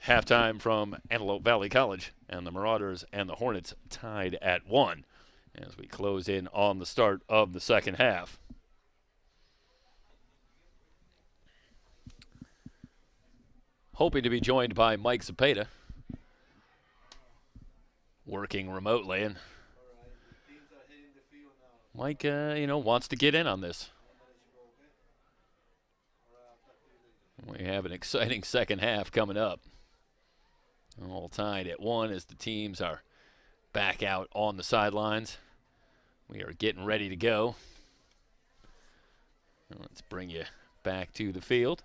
Halftime from Antelope Valley College, and the Marauders and the Hornets tied at 1 as we close in on the start of the second half. Hoping to be joined by Mike Zepeda, working remotely, and Mike, wants to get in on this. We have an exciting second half coming up. All tied at 1 as the teams are back out on the sidelines. We are getting ready to go. Let's bring you back to the field.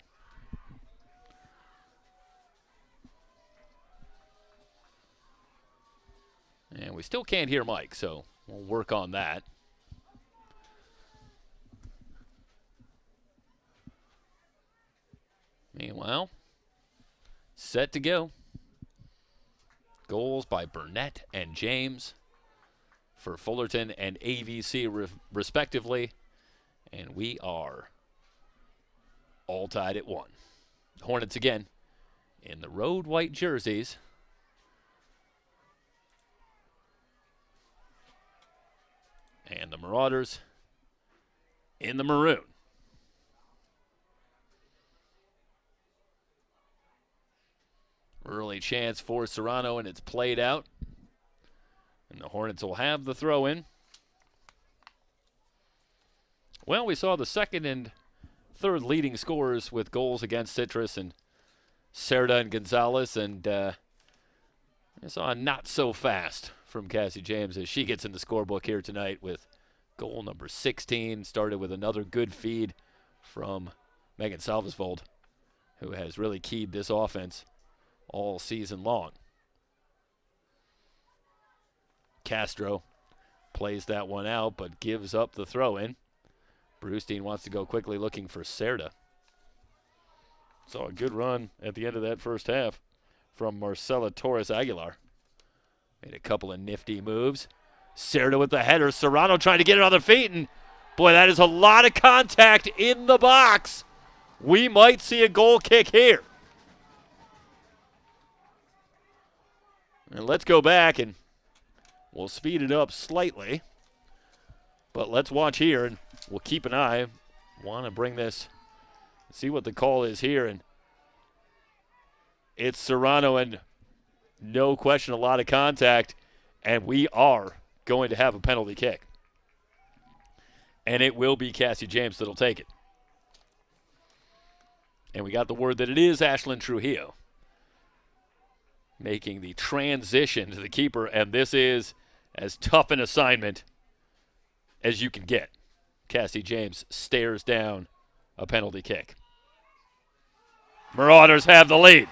And we still can't hear Mike, so we'll work on that. Meanwhile, set to go. Goals by Burnett and James for Fullerton and AVC respectively. And we are all tied at 1. Hornets again in the road white jerseys. And the Marauders in the maroon. Early chance for Serrano, and it's played out. And the Hornets will have the throw in. Well, we saw the second and third leading scorers with goals against Citrus and Cerda and Gonzalez. And I saw a not so fast from Cassie James as she gets in the scorebook here tonight with goal number 16. Started with another good feed from Megan Salvesvold, who has really keyed this offense all season long. Castro plays that one out, but gives up the throw-in. Brewstein wants to go quickly looking for Cerda. Saw a good run at the end of that first half from Marcela Torres Aguilar. Made a couple of nifty moves. Cerda with the header. Serrano trying to get it on the feet, and boy, that is a lot of contact in the box. We might see a goal kick here. And let's go back and we'll speed it up slightly. But let's watch here and we'll keep an eye. Want to bring this, see what the call is here. And it's Serrano, and no question, a lot of contact. And we are going to have a penalty kick. And it will be Cassie James that'll take it. And we got the word that it is Ashlyn Trujillo making the transition to the keeper, and this is as tough an assignment as you can get. Cassie James stares down a penalty kick. Marauders have the lead.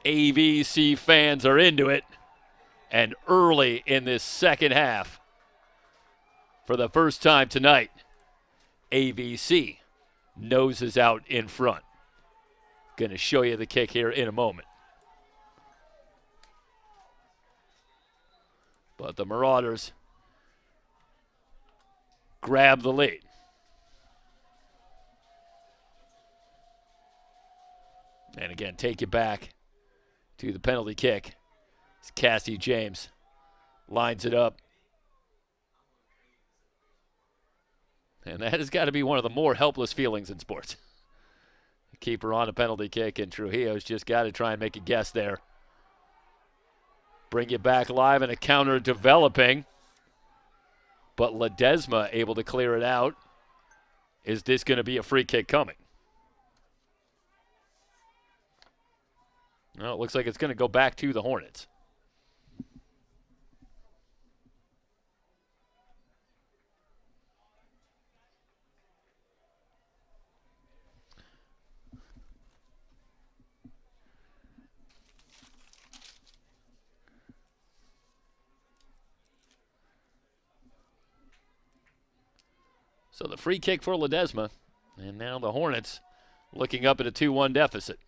AVC fans are into it, and early in this second half, for the first time tonight, AVC noses out in front. Going to show you the kick here in a moment. But the Marauders grab the lead. And again, take you back to the penalty kick. As Cassie James lines it up. And that has got to be one of the more helpless feelings in sports. The keeper on a penalty kick, and Trujillo's just got to try and make a guess there. Bring you back live, and a counter developing. But Ledesma able to clear it out. Is this going to be a free kick coming? No, it looks like it's going to go back to the Hornets. So the free kick for Ledesma, and now the Hornets looking up at a 2-1 deficit.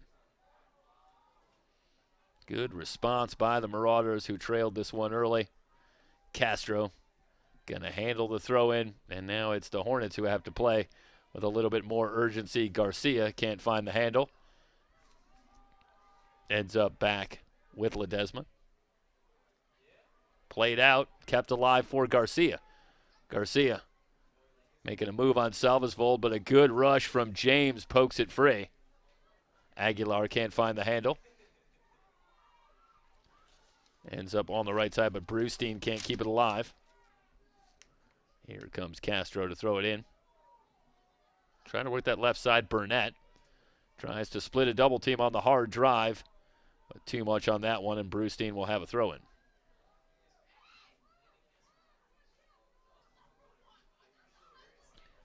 Good response by the Marauders, who trailed this one early. Castro going to handle the throw-in, and now it's the Hornets who have to play with a little bit more urgency. Garcia can't find the handle. Ends up back with Ledesma. Played out, kept alive for Garcia. Garcia making a move on Salvesvold, but a good rush from James pokes it free. Aguilar can't find the handle. Ends up on the right side, but Brewstein can't keep it alive. Here comes Castro to throw it in. Trying to work that left side. Burnett tries to split a double team on the hard drive, but too much on that one, and Brewstein will have a throw in.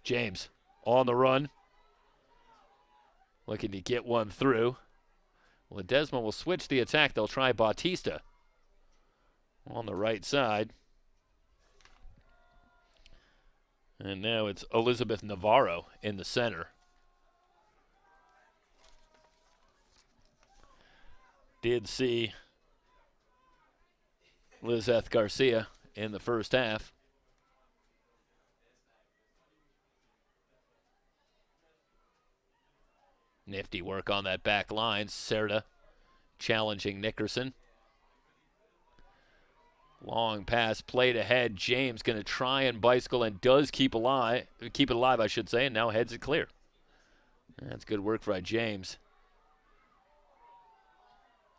James on the run, looking to get one through. Ledesma will switch the attack. They'll try Bautista on the right side. And now it's Elizabeth Navarro in the center. Did see Lizeth Garcia in the first half. Nifty work on that back line. Serta challenging Nickerson. Long pass played ahead. James going to try and bicycle and does keep it alive, I should say, and now heads it clear. That's good work by James.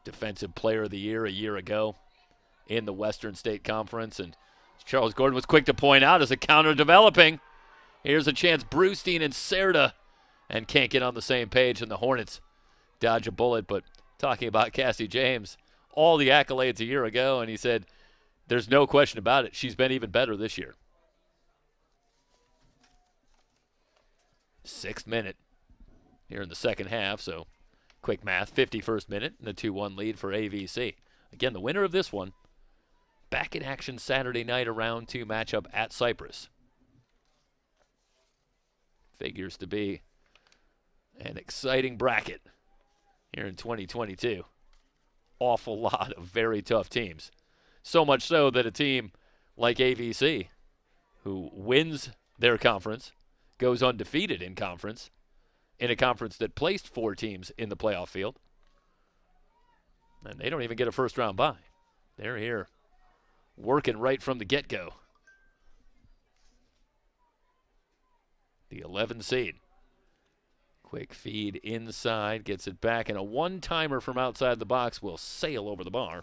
Defensive Player of the Year a year ago in the Western State Conference, and Charles Gordon was quick to point out as a counter developing. Here's a chance, Brewstein and Serta, and can't get on the same page, and the Hornets dodge a bullet. But talking about Cassie James, all the accolades a year ago, and he said, there's no question about it. She's been even better this year. 6th minute here in the second half, so quick math, 51st minute, and a 2-1 lead for AVC. Again, the winner of this one, back in action Saturday night, a round 2 matchup at Cypress. Figures to be an exciting bracket here in 2022. Awful lot of very tough teams. So much so that a team like AVC, who wins their conference, goes undefeated in conference, in a conference that placed 4 teams in the playoff field, and they don't even get a first-round bye. They're here working right from the get-go. The 11 seed. Quick feed inside, gets it back, and a one-timer from outside the box will sail over the bar.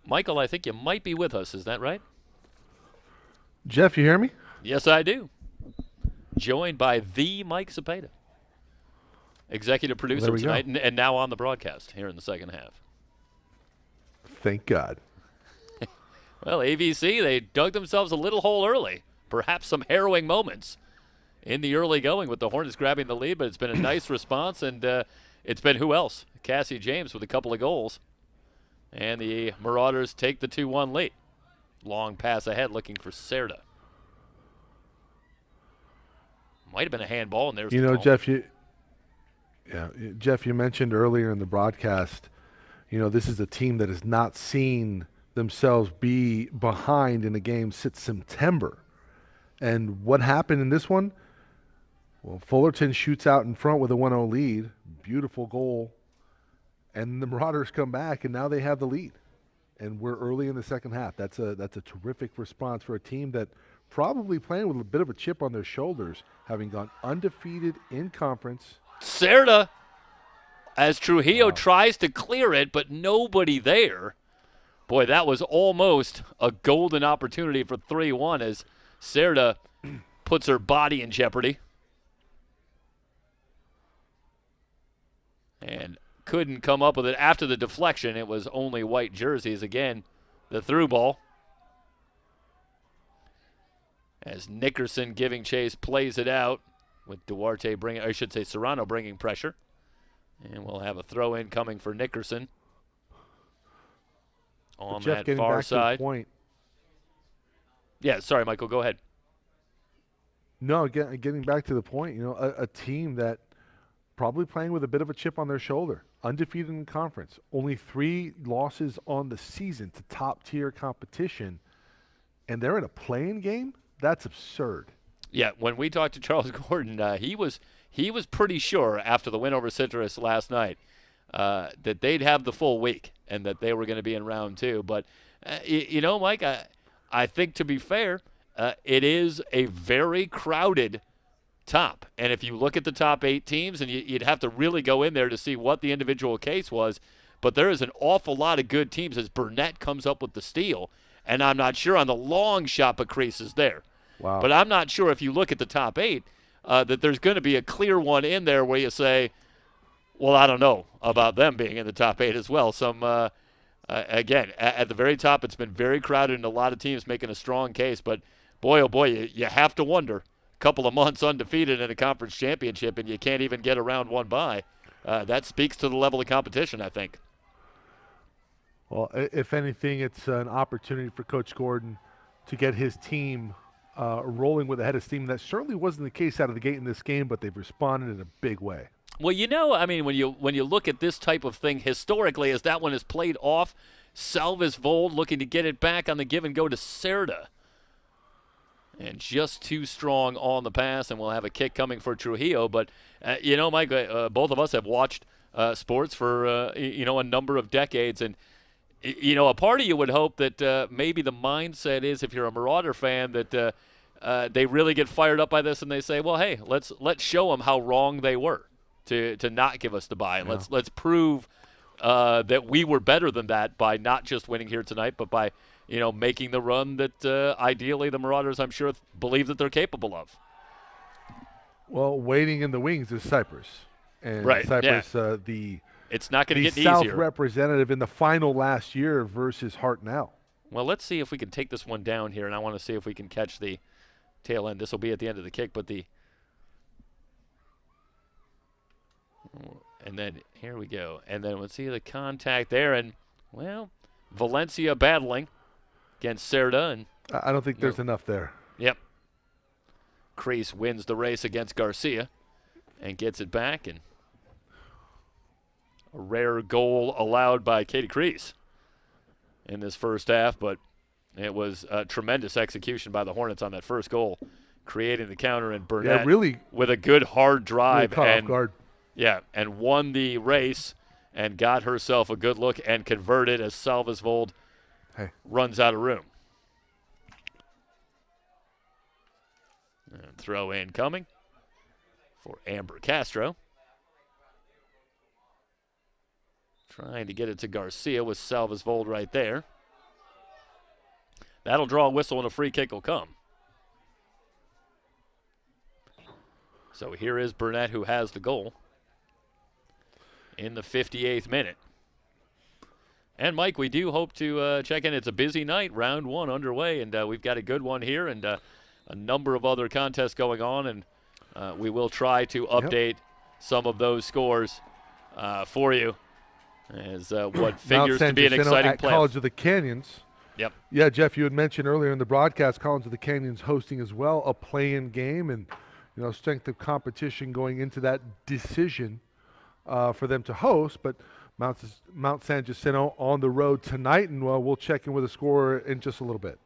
Michael, I think you might be with us. Is that right? Jeff, you hear me? Yes, I do. Joined by the Mike Cepeda, executive producer tonight, and now on the broadcast here in the second half. Thank God. Well, AVC, they dug themselves a little hole early. Perhaps some harrowing moments in the early going with the Hornets grabbing the lead, but it's been a nice response, and it's been who else? Cassie James with a couple of goals. And the Marauders take the 2-1 lead. Long pass ahead looking for Serta. Might have been a handball, and there's the call. Jeff, you mentioned earlier in the broadcast, this is a team that has not seen themselves be behind in a game since September. And what happened in this one? Well, Fullerton shoots out in front with a 1-0 lead. Beautiful goal. And the Marauders come back, and now they have the lead. And we're early in the second half. That's a terrific response for a team that probably playing with a bit of a chip on their shoulders, having gone undefeated in conference. Serta, as Trujillo tries to clear it, but nobody there. Boy, that was almost a golden opportunity for 3-1 as Serta puts her body in jeopardy. And couldn't come up with it after the deflection. It was only white jerseys. Again, the through ball. As Nickerson giving chase plays it out with Duarte bringing, I should say Serrano bringing pressure. And we'll have a throw in coming for Nickerson. On Jeff, that far back side. To the point. Yeah, sorry, Michael, go ahead. No, getting back to the point, a team that probably playing with a bit of a chip on their shoulder, undefeated in conference, only 3 losses on the season to top tier competition, and they're in a playing game. That's absurd. Yeah, when we talked to Charles Gordon, he was pretty sure after the win over Citrus last night that they'd have the full week and that they were going to be in round 2. But Mike, I think to be fair, it is a very crowded top. And if you look at the top 8 teams, and you'd have to really go in there to see what the individual case was, but there is an awful lot of good teams as Burnett comes up with the steal. And I'm not sure on the long shot, but Crease is there. Wow. But I'm not sure if you look at the top 8 that there's going to be a clear one in there where you say, well, I don't know about them being in the top 8 as well. Again, at the very top, it's been very crowded and a lot of teams making a strong case. But boy, oh boy, you have to wonder. A couple of months undefeated in a conference championship and you can't even get a round 1 bye. That speaks to the level of competition, I think. Well, if anything, it's an opportunity for Coach Gordon to get his team rolling with a head of steam. That certainly wasn't the case out of the gate in this game, but they've responded in a big way. Well, I mean, when you look at this type of thing historically, as that one is played off, Salvesvold looking to get it back on the give and go to Cerda. And just too strong on the pass, and we'll have a kick coming for Trujillo. But, Mike, both of us have watched sports for, a number of decades. And, a part of you would hope that maybe the mindset is, if you're a Marauder fan, that they really get fired up by this and they say, well, hey, let's show them how wrong they were to not give us the bye. And let's prove that we were better than that by not just winning here tonight, but by making the run that ideally the Marauders, I'm sure, believe that they're capable of. Well, waiting in the wings is Cyprus. And right, Cyprus, yeah. It's not going to get South easier. Representative in the final last year versus Hartnell. Well, let's see if we can take this one down here, and I want to see if we can catch the tail end. This will be at the end of the kick, but and then here we go. And then we'll see the contact there, and, well, Valencia battling against Cerda. And I don't think there's enough there. Yep. Crease wins the race against Garcia and gets it back, and a rare goal allowed by Katie Crease in this first half, but it was a tremendous execution by the Hornets on that first goal, creating the counter, and Burnett really, with a good hard drive really caught off guard. Yeah, and won the race and got herself a good look and converted as Salvesvold runs out of room. And throw in coming for Amber Castro. Trying to get it to Garcia with Salvesvold right there. That'll draw a whistle and a free kick will come. So here is Burnett, who has the goal in the 58th minute. And, Mike, we do hope to check in. It's a busy night, round 1 underway, and we've got a good one here and a number of other contests going on, and we will try to update some of those scores for you as what figures to be an exciting at play. College of the Canyons. Yep. Yeah, Jeff, you had mentioned earlier in the broadcast, College of the Canyons hosting as well a play-in game, and strength of competition going into that decision for them to host. But Mount San Jacinto on the road tonight, and we'll check in with a score in just a little bit.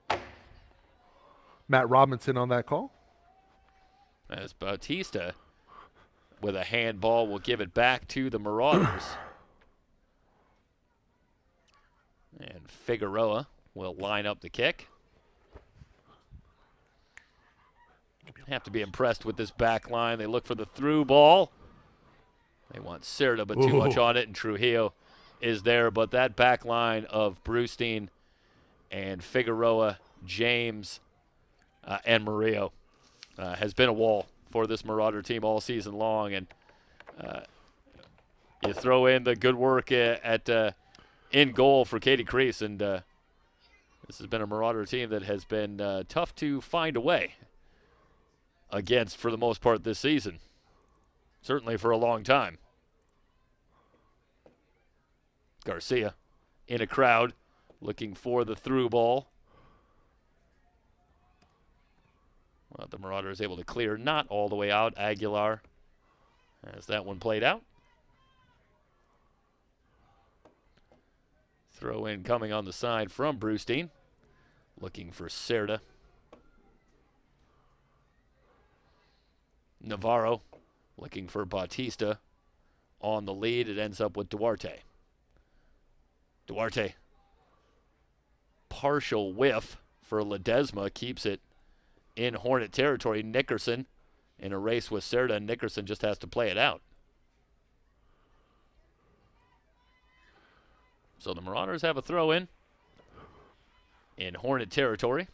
Matt Robinson on that call. As Bautista with a handball will give it back to the Marauders. And Figueroa will line up the kick. Have to be impressed with this back line. They look for the through ball. They want Cerda, but too much on it, and Trujillo is there. But that back line of Brewstein and Figueroa, James, and Murillo has been a wall for this Marauder team all season long. And you throw in the good work in goal for Katie Crease, and this has been a Marauder team that has been tough to find a way against for the most part this season. Certainly for a long time. Garcia in a crowd looking for the through ball. Well, the Marauders able to clear, not all the way out. Aguilar has that one played out. Throw in coming on the side from Brewstein. Looking for Cerda. Navarro looking for Bautista. On the lead, it ends up with Duarte. Duarte. Partial whiff for Ledesma. Keeps it in Hornet territory. Nickerson in a race with Cerda. Nickerson just has to play it out. So the Marauders have a throw in Hornet territory.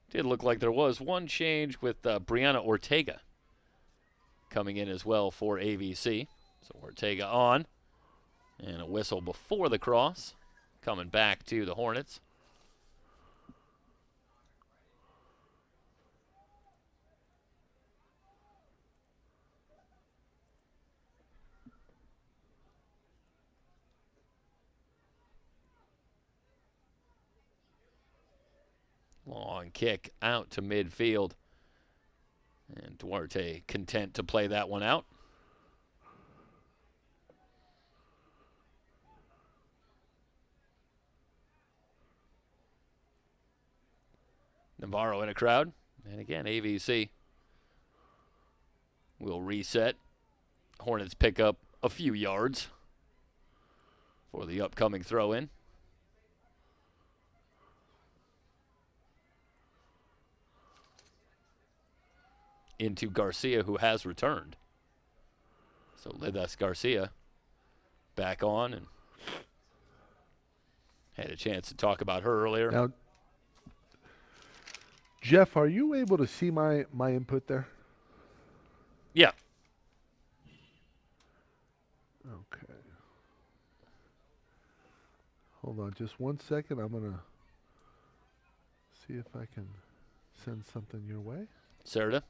Did look like there was one change with Brianna Ortega coming in as well for AVC. So Ortega on. And a whistle before the cross. Coming back to the Hornets. Long kick out to midfield. And Duarte content to play that one out. Navarro in a crowd. And again, AVC will reset. Hornets pick up a few yards for the upcoming throw-in. Into Garcia, who has returned. So Lidas Garcia back on, and had a chance to talk about her earlier. Now, Jeff, are you able to see my input there? Yeah. Okay. Hold on just 1 second. I'm going to see if I can send something your way. Cerda.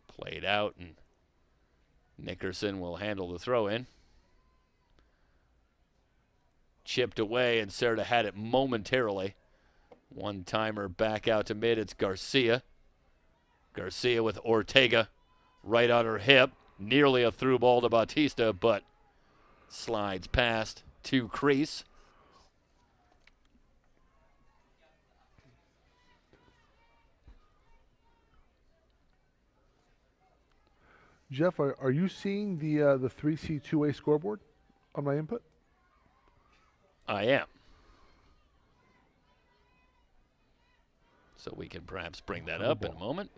Played out, and Nickerson will handle the throw-in. Chipped away, and Cerda had it momentarily. One-timer back out to mid. It's Garcia. Garcia with Ortega right on her hip. Nearly a through ball to Bautista, but slides past to crease. Jeff, are you seeing the 3C2A scoreboard on my input? I am. So we can perhaps bring that up in a moment.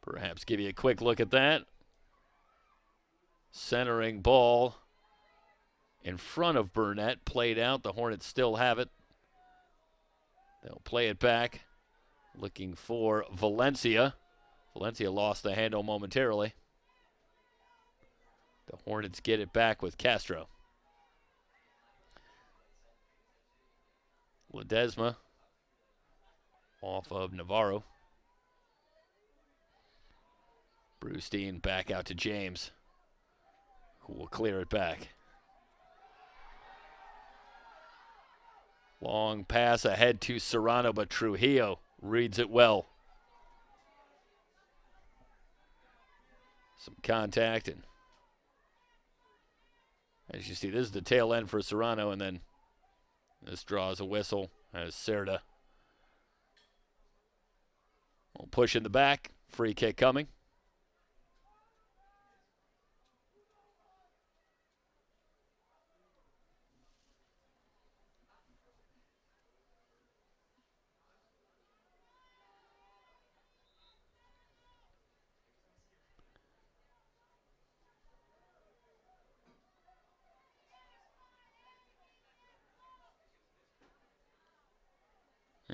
Perhaps give you a quick look at that. Centering ball in front of Burnett, played out. The Hornets still have it. They'll play it back. Looking for Valencia. Valencia lost the handle momentarily. The Hornets get it back with Castro. Ledesma off of Navarro. Brewstein back out to James, who will clear it back. Long pass ahead to Serrano, but Trujillo reads it well. Some contact, and as you see, this is the tail end for Serrano, and then this draws a whistle as Cerda will push in the back. Free kick coming.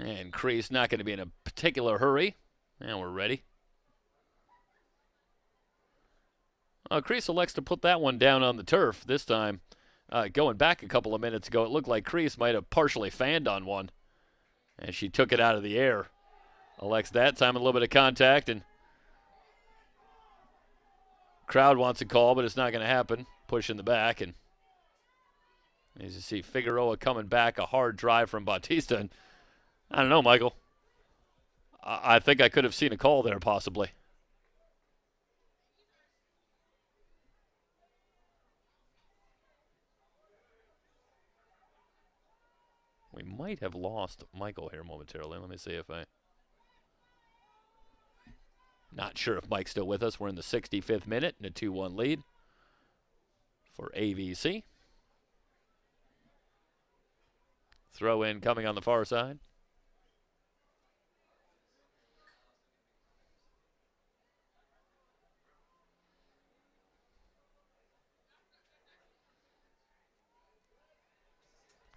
And Crease not going to be in a particular hurry. And we're ready. Crease elects to put that one down on the turf. This time Going back a couple of minutes ago, it looked like Kreese might have partially fanned on one, and she took it out of the air. Alex that time a little bit of contact, and crowd wants a call, but it's not going to happen. Push in the back, and as you see Figueroa coming back, a hard drive from Bautista. And I don't know, Michael. I think I could have seen a call there possibly. We might have lost Michael here momentarily. Let me see if I... Not sure if Mike's still with us. We're in the 65th minute and a 2-1 lead for AVC. Throw in coming on the far side.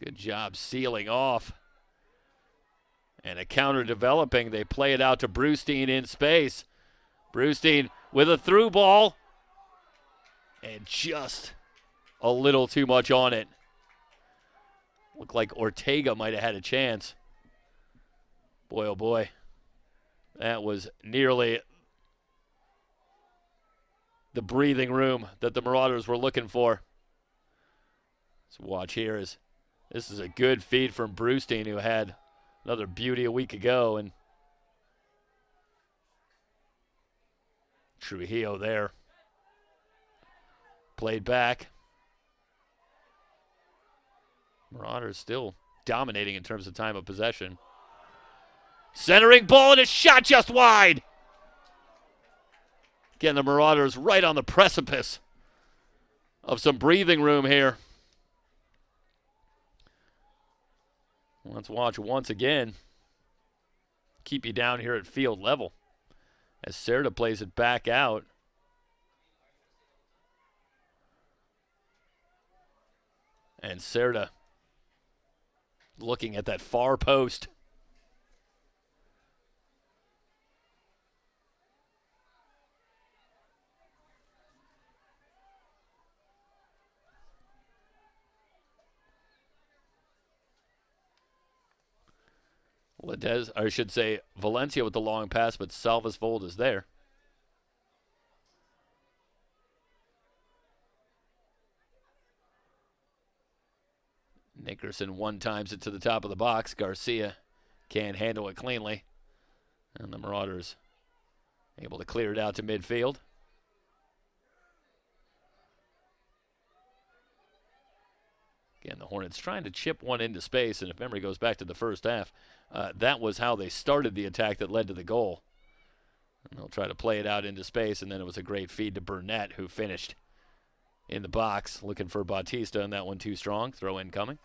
Good job sealing off. And a counter developing. They play it out to Brewstein in space. Brewstein with a through ball. And just a little too much on it. Looked like Ortega might have had a chance. Boy, oh boy. That was nearly the breathing room that the Marauders were looking for. Let's watch here as this is a good feed from Brewstein, who had another beauty a week ago. And Trujillo there. Played back. Marauders still dominating in terms of time of possession. Centering ball and a shot just wide. Again, the Marauders right on the precipice of some breathing room here. Let's watch once again. Keep you down here at field level as Serta plays it back out. And Serta looking at that far post. Ledez, or I should say Valencia with the long pass, but Salvesvold is there. Nickerson one times it to the top of the box. Garcia can't handle it cleanly. And the Marauders able to clear it out to midfield. Again, the Hornets trying to chip one into space, and if memory goes back to the first half, that was how they started the attack that led to the goal. And they'll try to play it out into space, and then it was a great feed to Burnett, who finished in the box, looking for Bautista, and that one too strong. Throw in coming.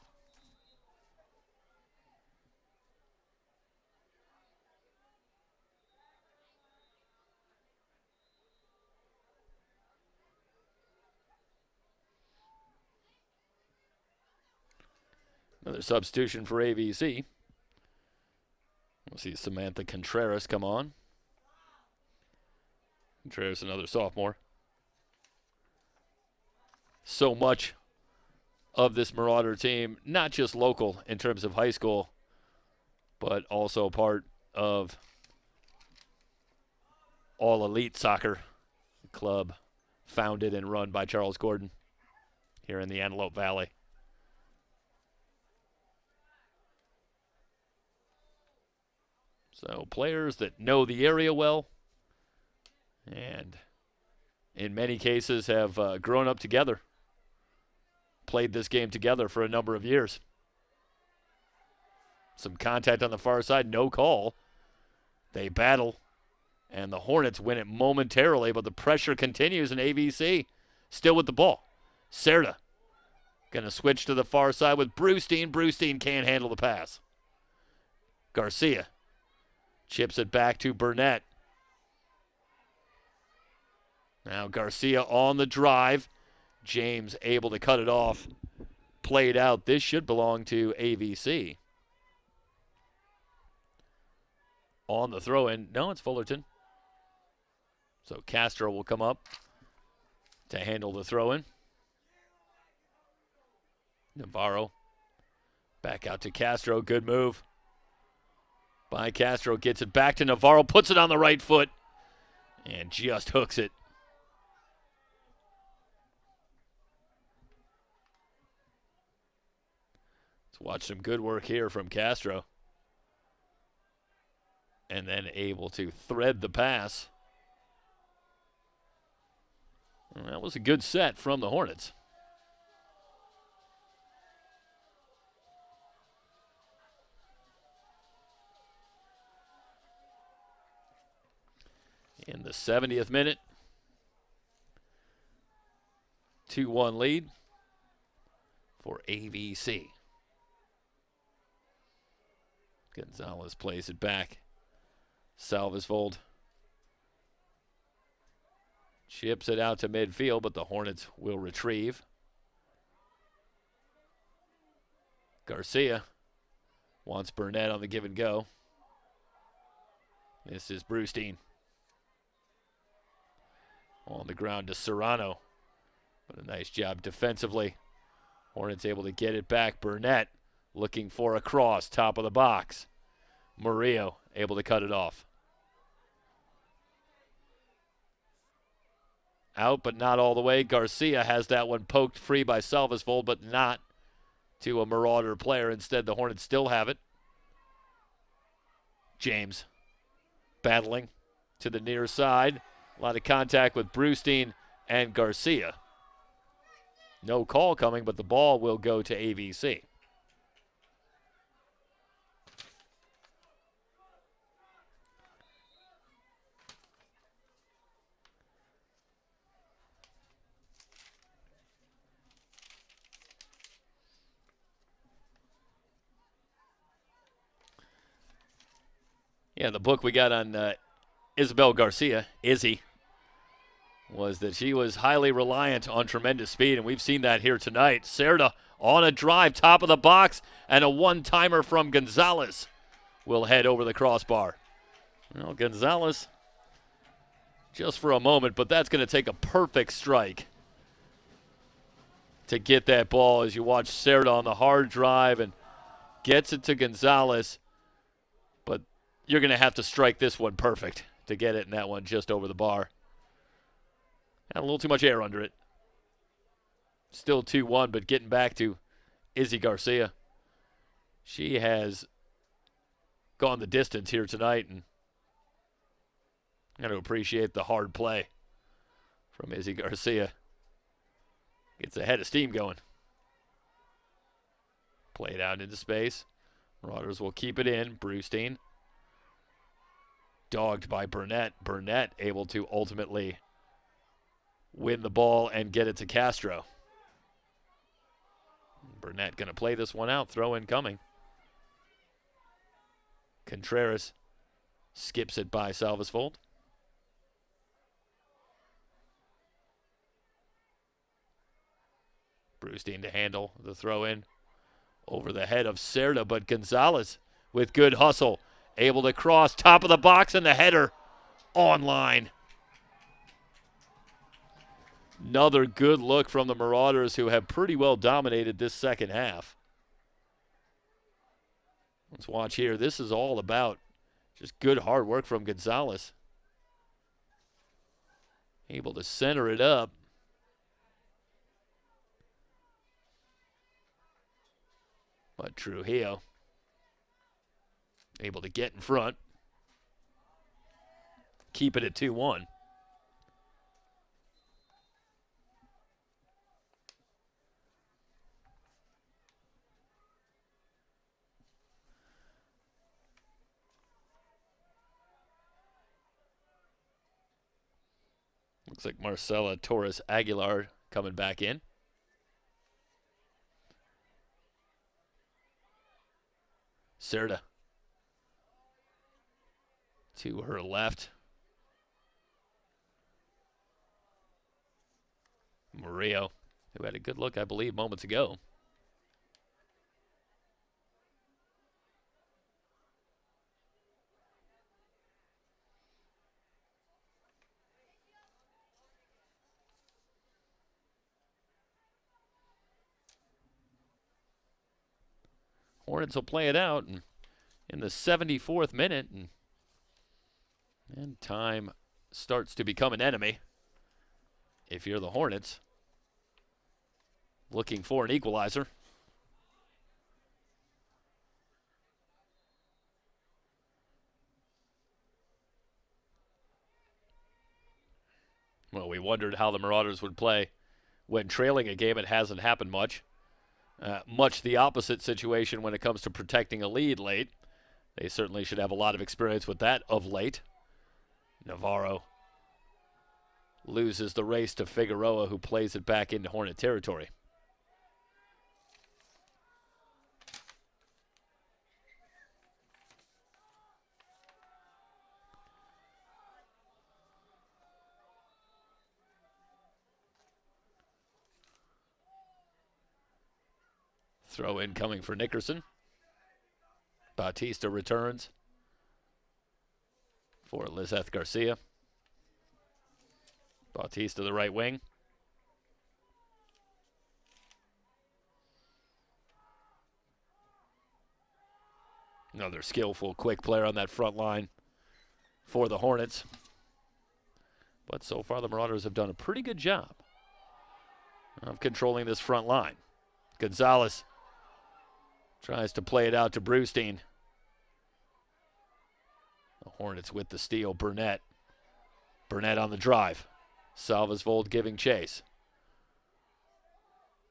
Another substitution for AVC. We'll see Samantha Contreras come on. Contreras, another sophomore. So much of this Marauder team, not just local in terms of high school, but also part of All Elite Soccer Club, founded and run by Charles Gordon here in the Antelope Valley. So players that know the area well and in many cases have grown up together, played this game together for a number of years. Some contact on the far side, no call. They battle, and the Hornets win it momentarily, but the pressure continues in AVC. Still with the ball. Serta going to switch to the far side with Brewstein. Brewstein can't handle the pass. Garcia chips it back to Burnett. Now Garcia on the drive. James able to cut it off. Played out. This should belong to AVC. On the throw-in. No, it's Fullerton. So Castro will come up to handle the throw-in. Navarro back out to Castro. Good move by Castro. Gets it back to Navarro. Puts it on the right foot. And just hooks it. Let's watch some good work here from Castro. And then able to thread the pass. And that was a good set from the Hornets. In the 70th minute, 2-1 lead for AVC. Gonzalez plays it back. Salvesvold chips it out to midfield, but the Hornets will retrieve. Garcia wants Burnett on the give and go. This is Brewstein. On the ground to Serrano. But a nice job defensively. Hornets able to get it back. Burnett looking for a cross, top of the box. Murillo able to cut it off. Out, but not all the way. Garcia has that one poked free by Salvesvold, but not to a Marauder player. Instead, the Hornets still have it. James battling to the near side. A lot of contact with Brewstein and Garcia. No call coming, but the ball will go to AVC. Yeah, the book we got on Isabel Garcia, Izzy, was that she was highly reliant on tremendous speed, and we've seen that here tonight. Cerda on a drive, top of the box, and a one-timer from Gonzalez will head over the crossbar. Well, Gonzalez, just for a moment, but that's going to take a perfect strike to get that ball as you watch Cerda on the hard drive and gets it to Gonzalez, but you're going to have to strike this one perfect to get it, and that one just over the bar. Had a little too much air under it. Still 2-1, but getting back to Izzy Garcia. She has gone the distance here tonight, and I'm going to appreciate the hard play from Izzy Garcia. Gets a head of steam going. Played out into space. Marauders will keep it in. Brewstein. Dogged by Burnett. Burnett able to ultimately win the ball and get it to Castro. Burnett going to play this one out. Throw in coming. Contreras skips it by Salvesvold. Brewstein to handle the throw in over the head of Cerda, but Gonzalez with good hustle, able to cross top of the box, and the header online. Another good look from the Marauders, who have pretty well dominated this second half. Let's watch here. This is all about just good hard work from Gonzalez. Able to center it up. But Trujillo able to get in front. Keep it at 2-1. Looks like Marcela Torres Aguilar coming back in. Cerda to her left. Murillo, who had a good look, I believe, moments ago. Hornets will play it out in the 74th minute, and time starts to become an enemy if you're the Hornets looking for an equalizer. Well, we wondered how the Marauders would play when trailing a game. It hasn't happened much. Much the opposite situation when it comes to protecting a lead late. They certainly should have a lot of experience with that of late. Navarro loses the race to Figueroa, who plays it back into Hornet territory. Throw in coming for Nickerson. Bautista returns for Lizeth Garcia. Bautista the right wing. Another skillful, quick player on that front line for the Hornets. But so far the Marauders have done a pretty good job of controlling this front line. Gonzalez tries to play it out to Brewstein. The Hornets with the steal. Burnett. Burnett on the drive. Salvesvold giving chase.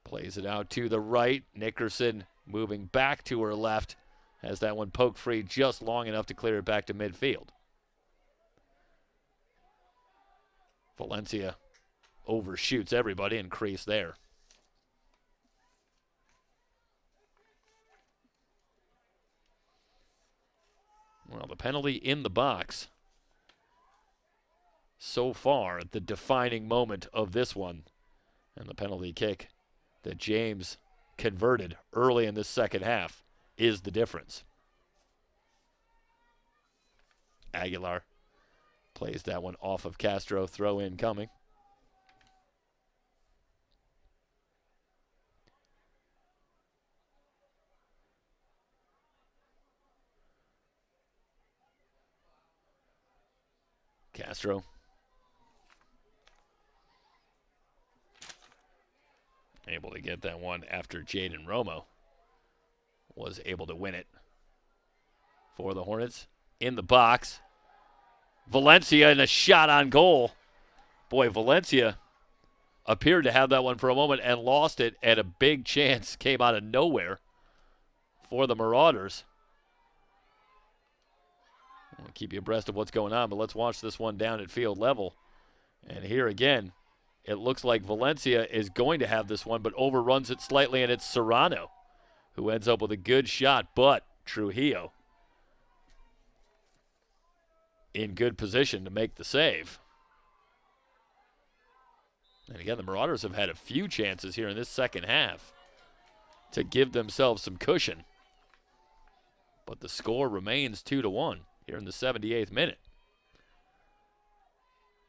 Plays it out to the right. Nickerson moving back to her left. Has that one poked free just long enough to clear it back to midfield. Valencia overshoots everybody and crease there. Well, the penalty in the box. So far, the defining moment of this one. And the penalty kick that James converted early in this second half is the difference. Aguilar plays that one off of Castro. Throw in coming. Castro. Able to get that one after Jaden Romo was able to win it for the Hornets. In the box. Valencia and a shot on goal. Boy, Valencia appeared to have that one for a moment and lost it, and a big chance came out of nowhere for the Marauders. I'll keep you abreast of what's going on, but let's watch this one down at field level. And here again, it looks like Valencia is going to have this one, but overruns it slightly, and it's Serrano who ends up with a good shot, but Trujillo in good position to make the save. And again, the Marauders have had a few chances here in this second half to give themselves some cushion. But the score remains 2-1 here in the 78th minute.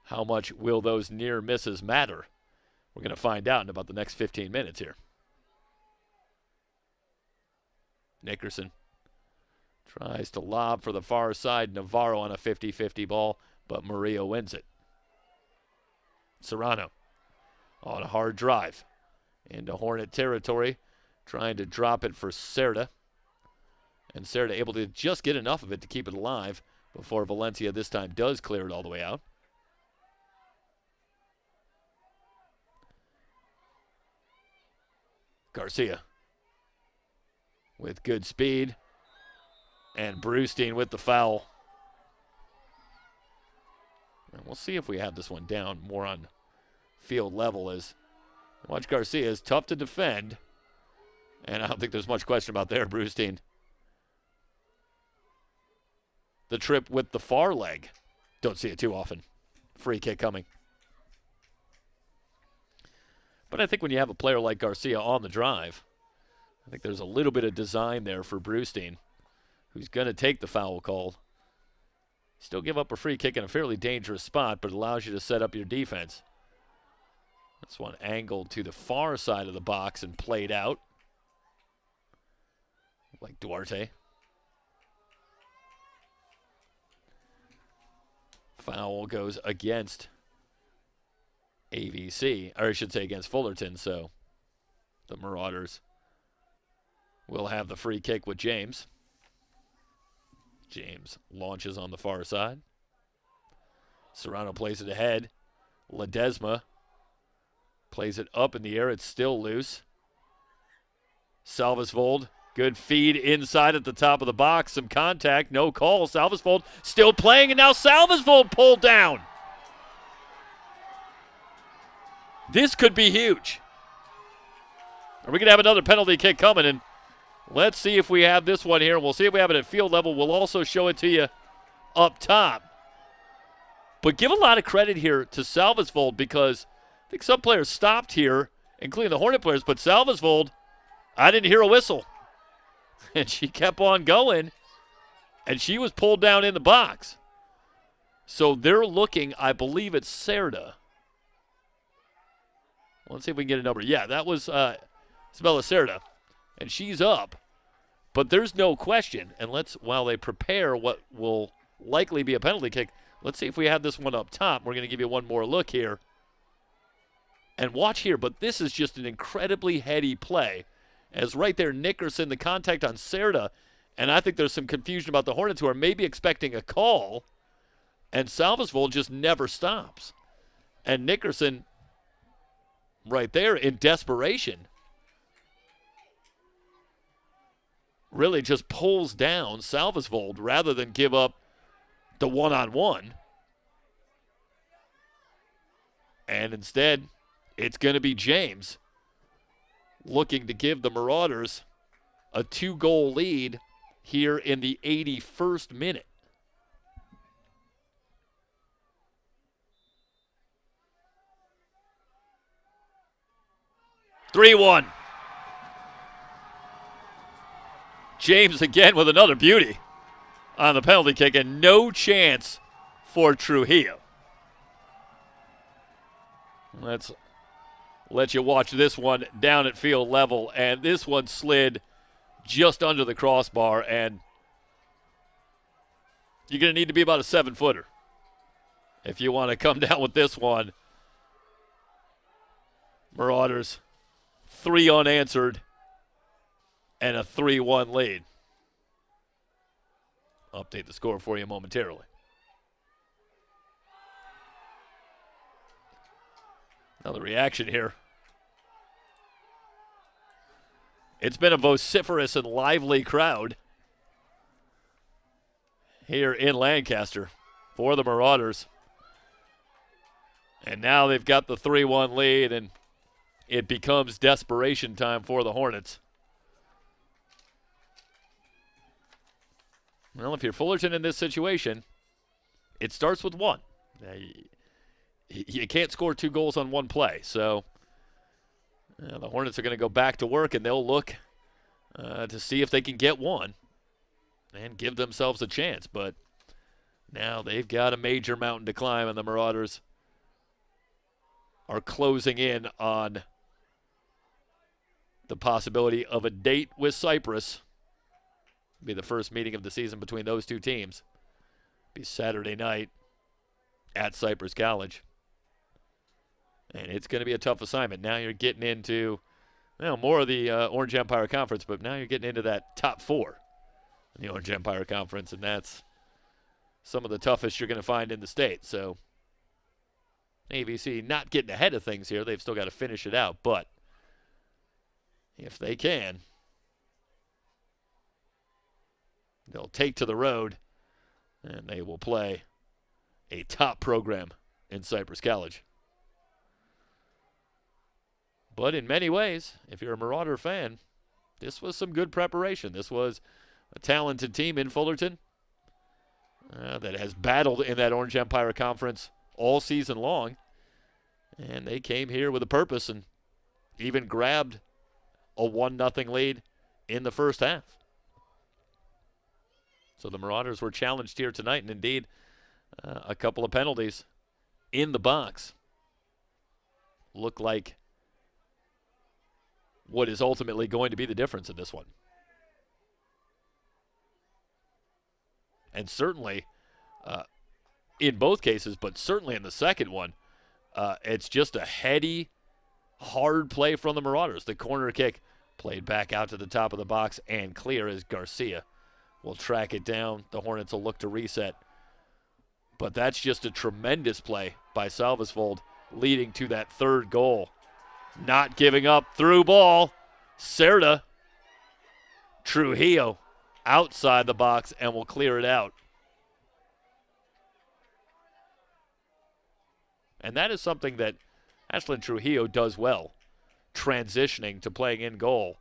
How much will those near misses matter? We're going to find out in about the next 15 minutes here. Nickerson tries to lob for the far side. Navarro on a 50-50 ball, but Murillo wins it. Serrano on a hard drive into Hornet territory, trying to drop it for Cerda. And Cerda able to just get enough of it to keep it alive before Valencia this time does clear it all the way out. Garcia with good speed. And Brewstein with the foul. And we'll see if we have this one down more on field level. As watch Garcia is tough to defend. And I don't think there's much question about there, Brewstein. The trip with the far leg. Don't see it too often. Free kick coming. But I think when you have a player like Garcia on the drive, I think there's a little bit of design there for Brewstein, who's going to take the foul call. Still give up a free kick in a fairly dangerous spot, but allows you to set up your defense. This one angled to the far side of the box and played out. like Duarte. Foul goes against AVC, or I should say against Fullerton, so the Marauders will have the free kick with James. James launches on the far side. Serrano plays it ahead. Ledesma plays it up in the air. It's still loose. Salvesvold, good feed inside at the top of the box. Some contact, no call. Salvesvold still playing, and now Salvesvold pulled down. This could be huge. Are we going to have another penalty kick coming? And let's see if we have this one here. We'll see if we have it at field level. We'll also show it to you up top. But give a lot of credit here to Salvesvold, because I think some players stopped here, including the Hornet players, but Salvesvold, I didn't hear a whistle. And she kept on going, and she was pulled down in the box. So they're looking, I believe it's Cerda. Let's see if we can get a number. Yeah, that was Isabella Cerda, and she's up. But there's no question, and while they prepare what will likely be a penalty kick, let's see if we have this one up top. We're going to give you one more look here. And watch here, but this is just an incredibly heady play. As right there, Nickerson, the contact on Cerda, and I think there's some confusion about the Hornets, who are maybe expecting a call, and Salvesvold just never stops. And Nickerson, right there, in desperation, really just pulls down Salvesvold rather than give up the one-on-one. And instead, it's going to be James looking to give the Marauders a 2-goal lead here in the 81st minute. (3-1). James again with another beauty on the penalty kick, and no chance for Trujillo. Let's let you watch this one down at field level, and this one slid just under the crossbar, and you're going to need to be about a 7-footer if you want to come down with this one. Marauders, 3 unanswered, and a 3-1 lead. Update the score for you momentarily. Another reaction here. It's been a vociferous and lively crowd here in Lancaster for the Marauders. And now they've got the 3-1 lead, and it becomes desperation time for the Hornets. Well, if you're Fullerton in this situation, it starts with 1. You can't score 2 goals on 1 play. So the Hornets are going to go back to work, and they'll look to see if they can get 1 and give themselves a chance. But now they've got a major mountain to climb, and the Marauders are closing in on the possibility of a date with Cyprus. Be the first meeting of the season between those two teams. Be Saturday night at Cypress College. And it's going to be a tough assignment. Now you're getting into more of the Orange Empire Conference, but now you're getting into that top 4 in the Orange Empire Conference, and that's some of the toughest you're going to find in the state. So ABC not getting ahead of things here. They've still got to finish it out, but if they can, they'll take to the road, and they will play a top program in Cypress College. But in many ways, if you're a Marauder fan, this was some good preparation. This was a talented team in Fullerton that has battled in that Orange Empire Conference all season long. And they came here with a purpose and even grabbed a 1-0 lead in the first half. So the Marauders were challenged here tonight, and indeed a couple of penalties in the box look like what is ultimately going to be the difference in this one. And certainly in both cases, but certainly in the second one, it's just a heady, hard play from the Marauders. The corner kick played back out to the top of the box and clear as Garcia will track it down. The Hornets will look to reset. But that's just a tremendous play by Salvesvold, leading to that third goal. Not giving up, through ball. Cerda, Trujillo outside the box and will clear it out. And that is something that Ashlyn Trujillo does well, transitioning to playing in goal.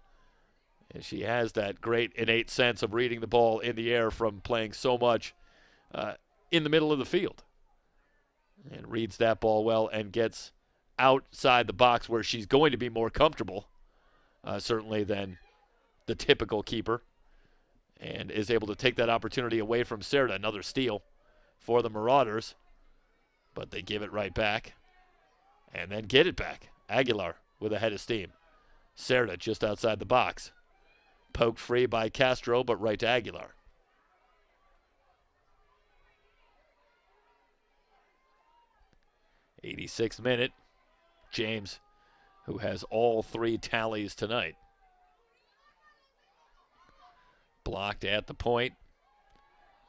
And she has that great innate sense of reading the ball in the air from playing so much in the middle of the field. And reads that ball well and gets outside the box where she's going to be more comfortable, certainly than the typical keeper, and is able to take that opportunity away from Cerda. Another steal for the Marauders, but they give it right back and then get it back. Aguilar with a head of steam. Cerda just outside the box. Poked free by Castro, but right to Aguilar. '86th minute. James, who has all 3 tallies tonight. Blocked at the point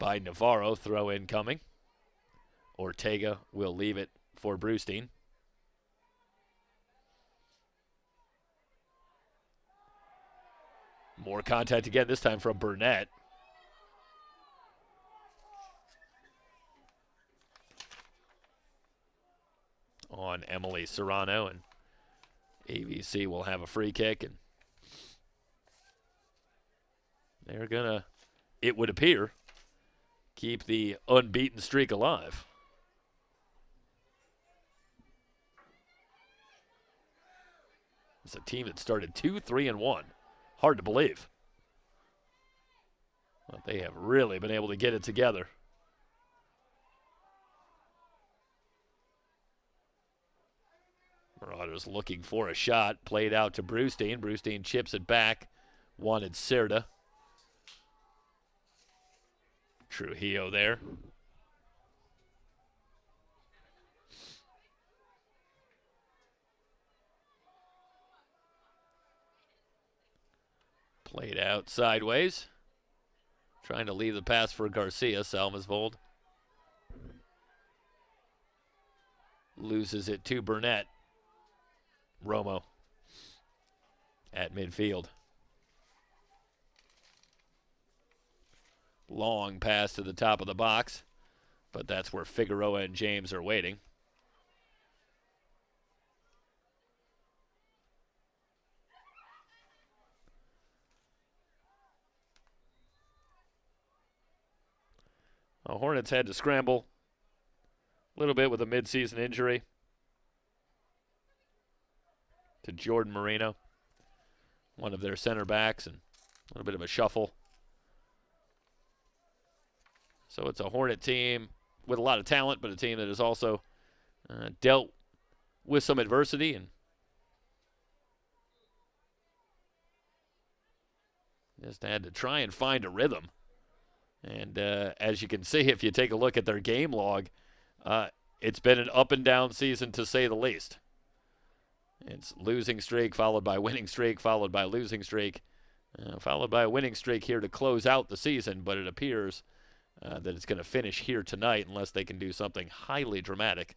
by Navarro. Throw in coming. Ortega will leave it for Brewstein. More contact again, this time from Burnett. On Emily Serrano, and ABC will have a free kick, and they're gonna, it would appear, keep the unbeaten streak alive. It's a team that started 2-3-1. Hard to believe. But they have really been able to get it together. Marauders looking for a shot. Played out to Brewstein. Brewstein chips it back. Wanted Cerda. Trujillo there. Played out sideways. Trying to leave the pass for Garcia. Salmesvold loses it to Burnett. Romo at midfield. Long pass to the top of the box, but that's where Figueroa and James are waiting. The Hornets had to scramble a little bit with a midseason injury to Jordan Marino, one of their center backs, and a little bit of a shuffle. So it's a Hornet team with a lot of talent, but a team that has also dealt with some adversity and just had to try and find a rhythm. And as you can see, if you take a look at their game log, it's been an up and down season to say the least. It's losing streak, followed by winning streak, followed by losing streak, followed by a winning streak here to close out the season. But it appears that it's going to finish here tonight unless they can do something highly dramatic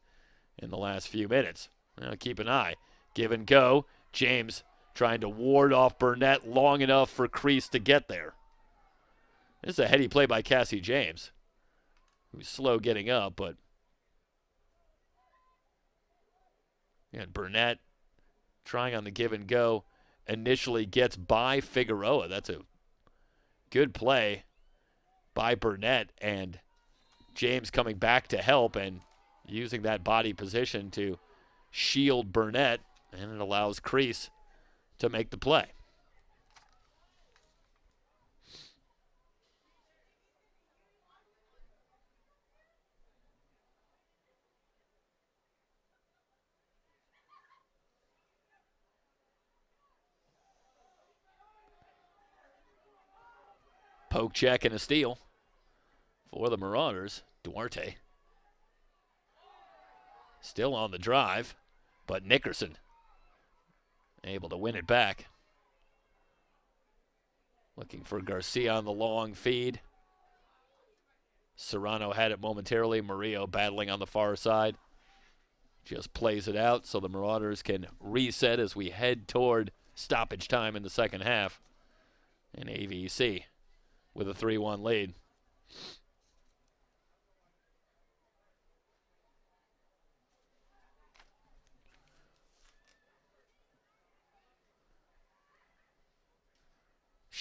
in the last few minutes. Now keep an eye. Give and go. James trying to ward off Burnett long enough for Crease to get there. This is a heady play by Cassie James, who's slow getting up, but and Burnett trying on the give and go, initially gets by Figueroa. That's a good play by Burnett, and James coming back to help and using that body position to shield Burnett, and it allows Crease to make the play. Poke check and a steal For the Marauders, Duarte. Still on the drive, but Nickerson able to win it back. Looking for Garcia on the long feed. Serrano had it momentarily. Murillo battling on the far side. Just plays it out so the Marauders can reset as we head toward stoppage time in the second half. And AVC with a 3-1 lead.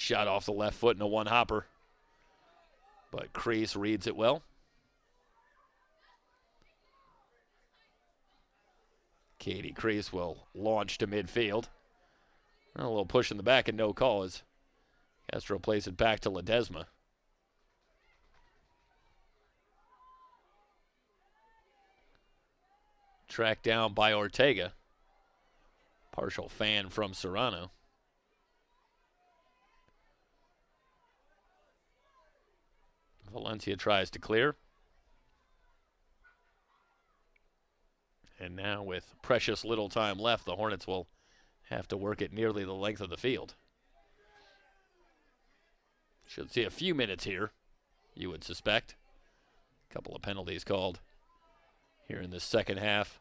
Shot off the left foot in a one-hopper. But Crease reads it well. Katie Crease will launch to midfield. A little push in the back and no call as Castro plays it back to Ledesma. Tracked down by Ortega. Partial fan from Serrano. Valencia tries to clear. And now with precious little time left, the Hornets will have to work it nearly the length of the field. Should see a few minutes here, you would suspect. A couple of penalties called here in this second half.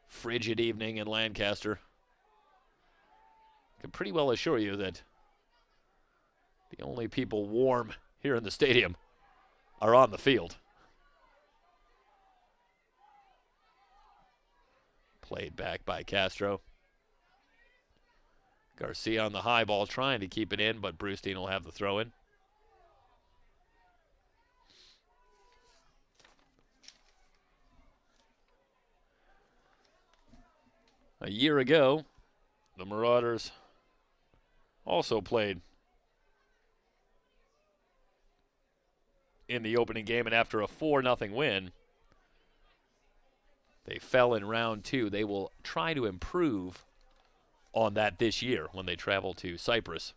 Frigid evening in Lancaster. I can pretty well assure you that the only people warm here in the stadium are on the field. Played back by Castro. Garcia on the high ball trying to keep it in, but Brewstein will have the throw in. A year ago, the Marauders also played in the opening game, and after a 4-0 win, they fell in round 2. They will try to improve on that this year when they travel to Cyprus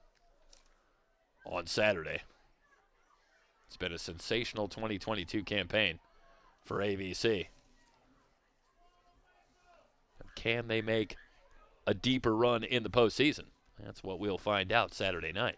on Saturday. It's been a sensational 2022 campaign for AVC. Can they make a deeper run in the postseason? That's what we'll find out Saturday night.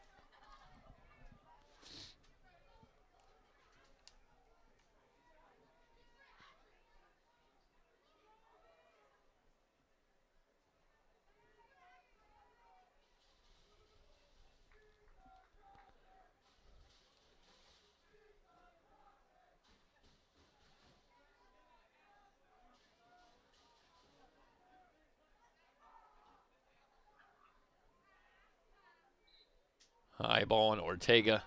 High ball, and Ortega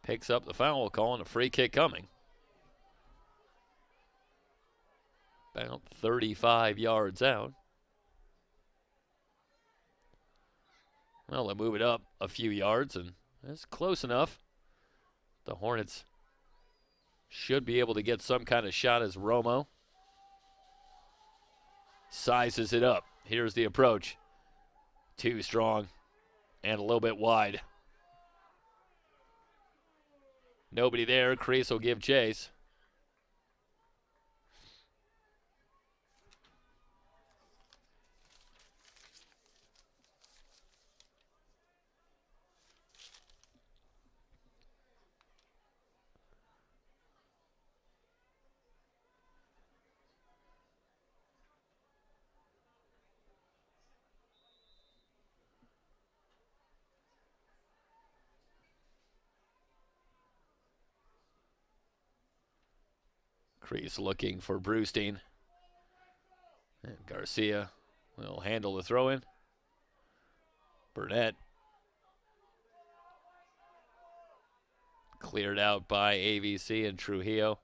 picks up the foul call and a free kick coming. About 35 yards out. Well, they move it up a few yards, and that's close enough. The Hornets should be able to get some kind of shot as Romo sizes it up. Here's the approach. Too strong and a little bit wide. Nobody there. Crease will give chase. Crease looking for Brewstein. And Garcia will handle the throw-in. Burnett cleared out by AVC and Trujillo.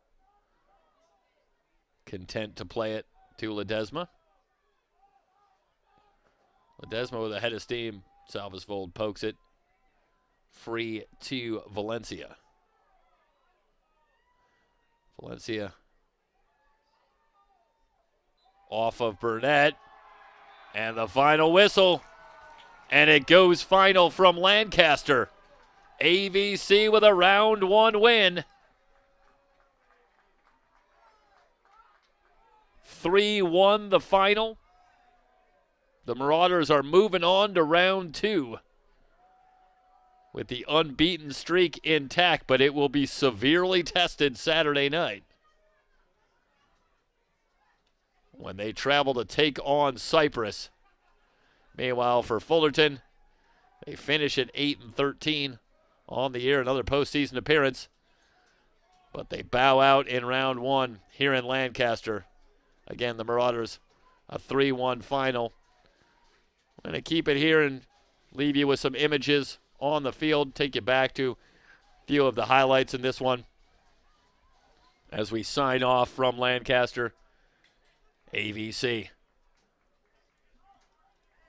Content to play it to Ledesma. Ledesma with a head of steam. Salvesvold pokes it free to Valencia. Valencia off of Burnett, and the final whistle, And it goes final from Lancaster. AVC with a round 1 win. 3-1 the final. The Marauders are moving on to round 2 with the unbeaten streak intact, but it will be severely tested Saturday night when they travel to take on Cyprus. Meanwhile, for Fullerton, they finish at 8-13 on the year, another postseason appearance, but they bow out in round 1 here in Lancaster. Again, the Marauders, a 3-1 final. I'm going to keep it here and leave you with some images on the field, take you back to a few of the highlights in this one as we sign off from Lancaster. AVC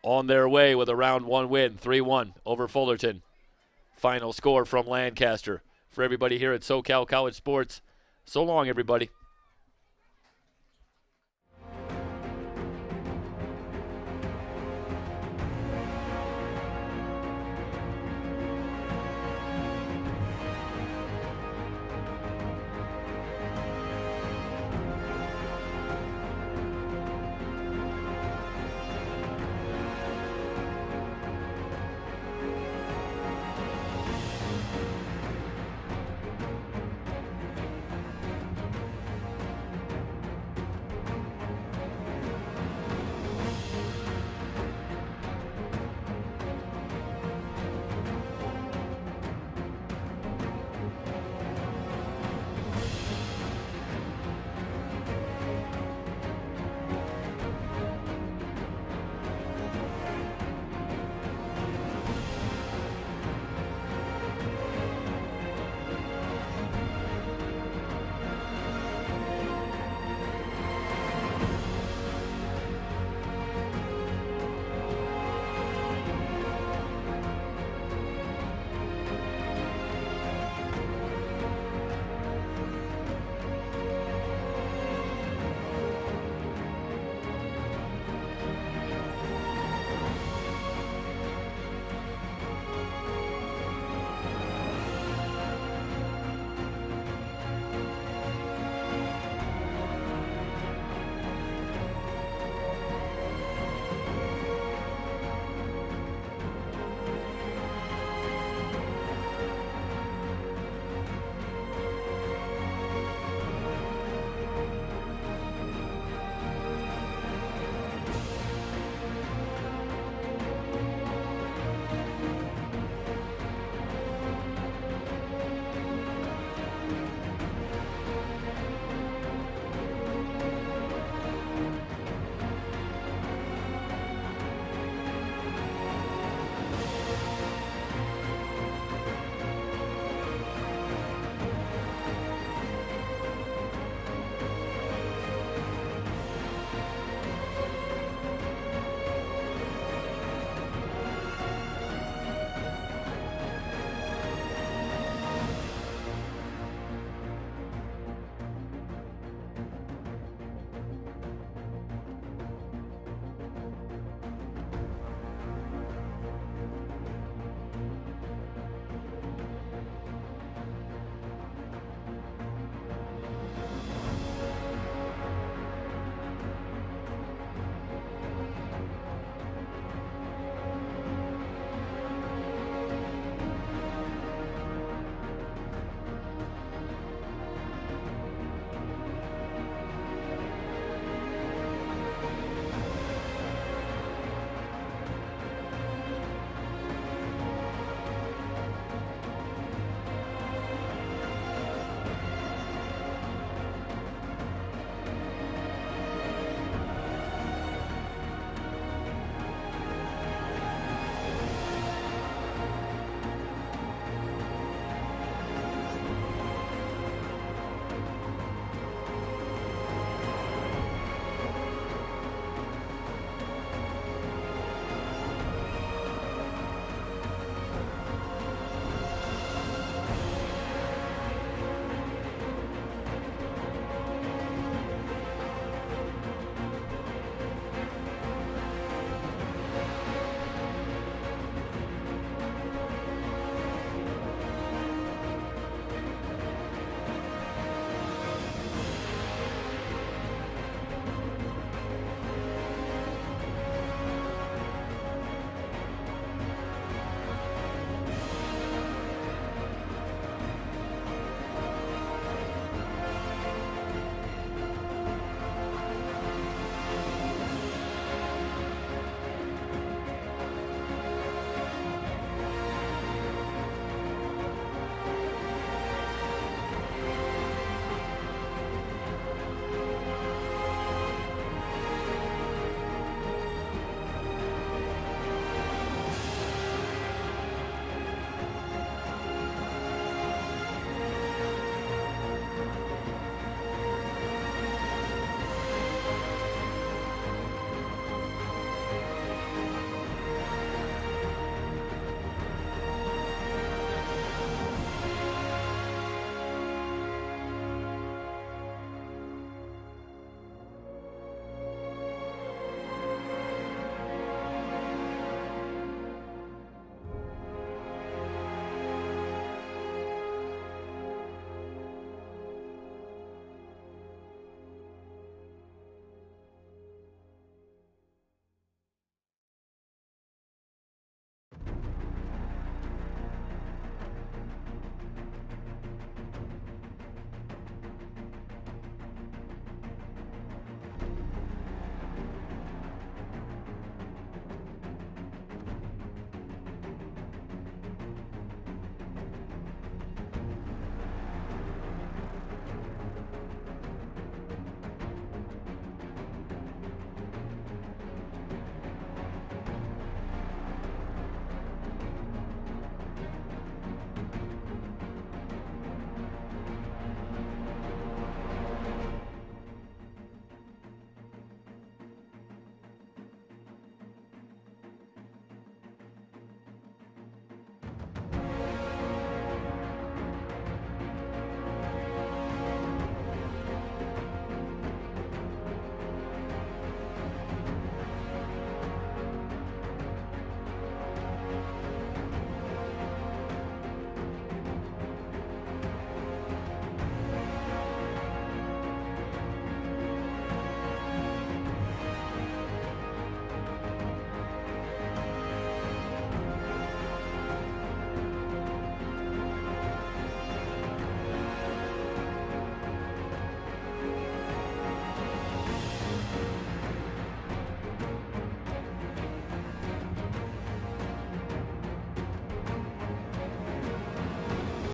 on their way with a round 1 win, 3-1 over Fullerton. Final score from Lancaster. For everybody here at SoCal College Sports, so long, everybody.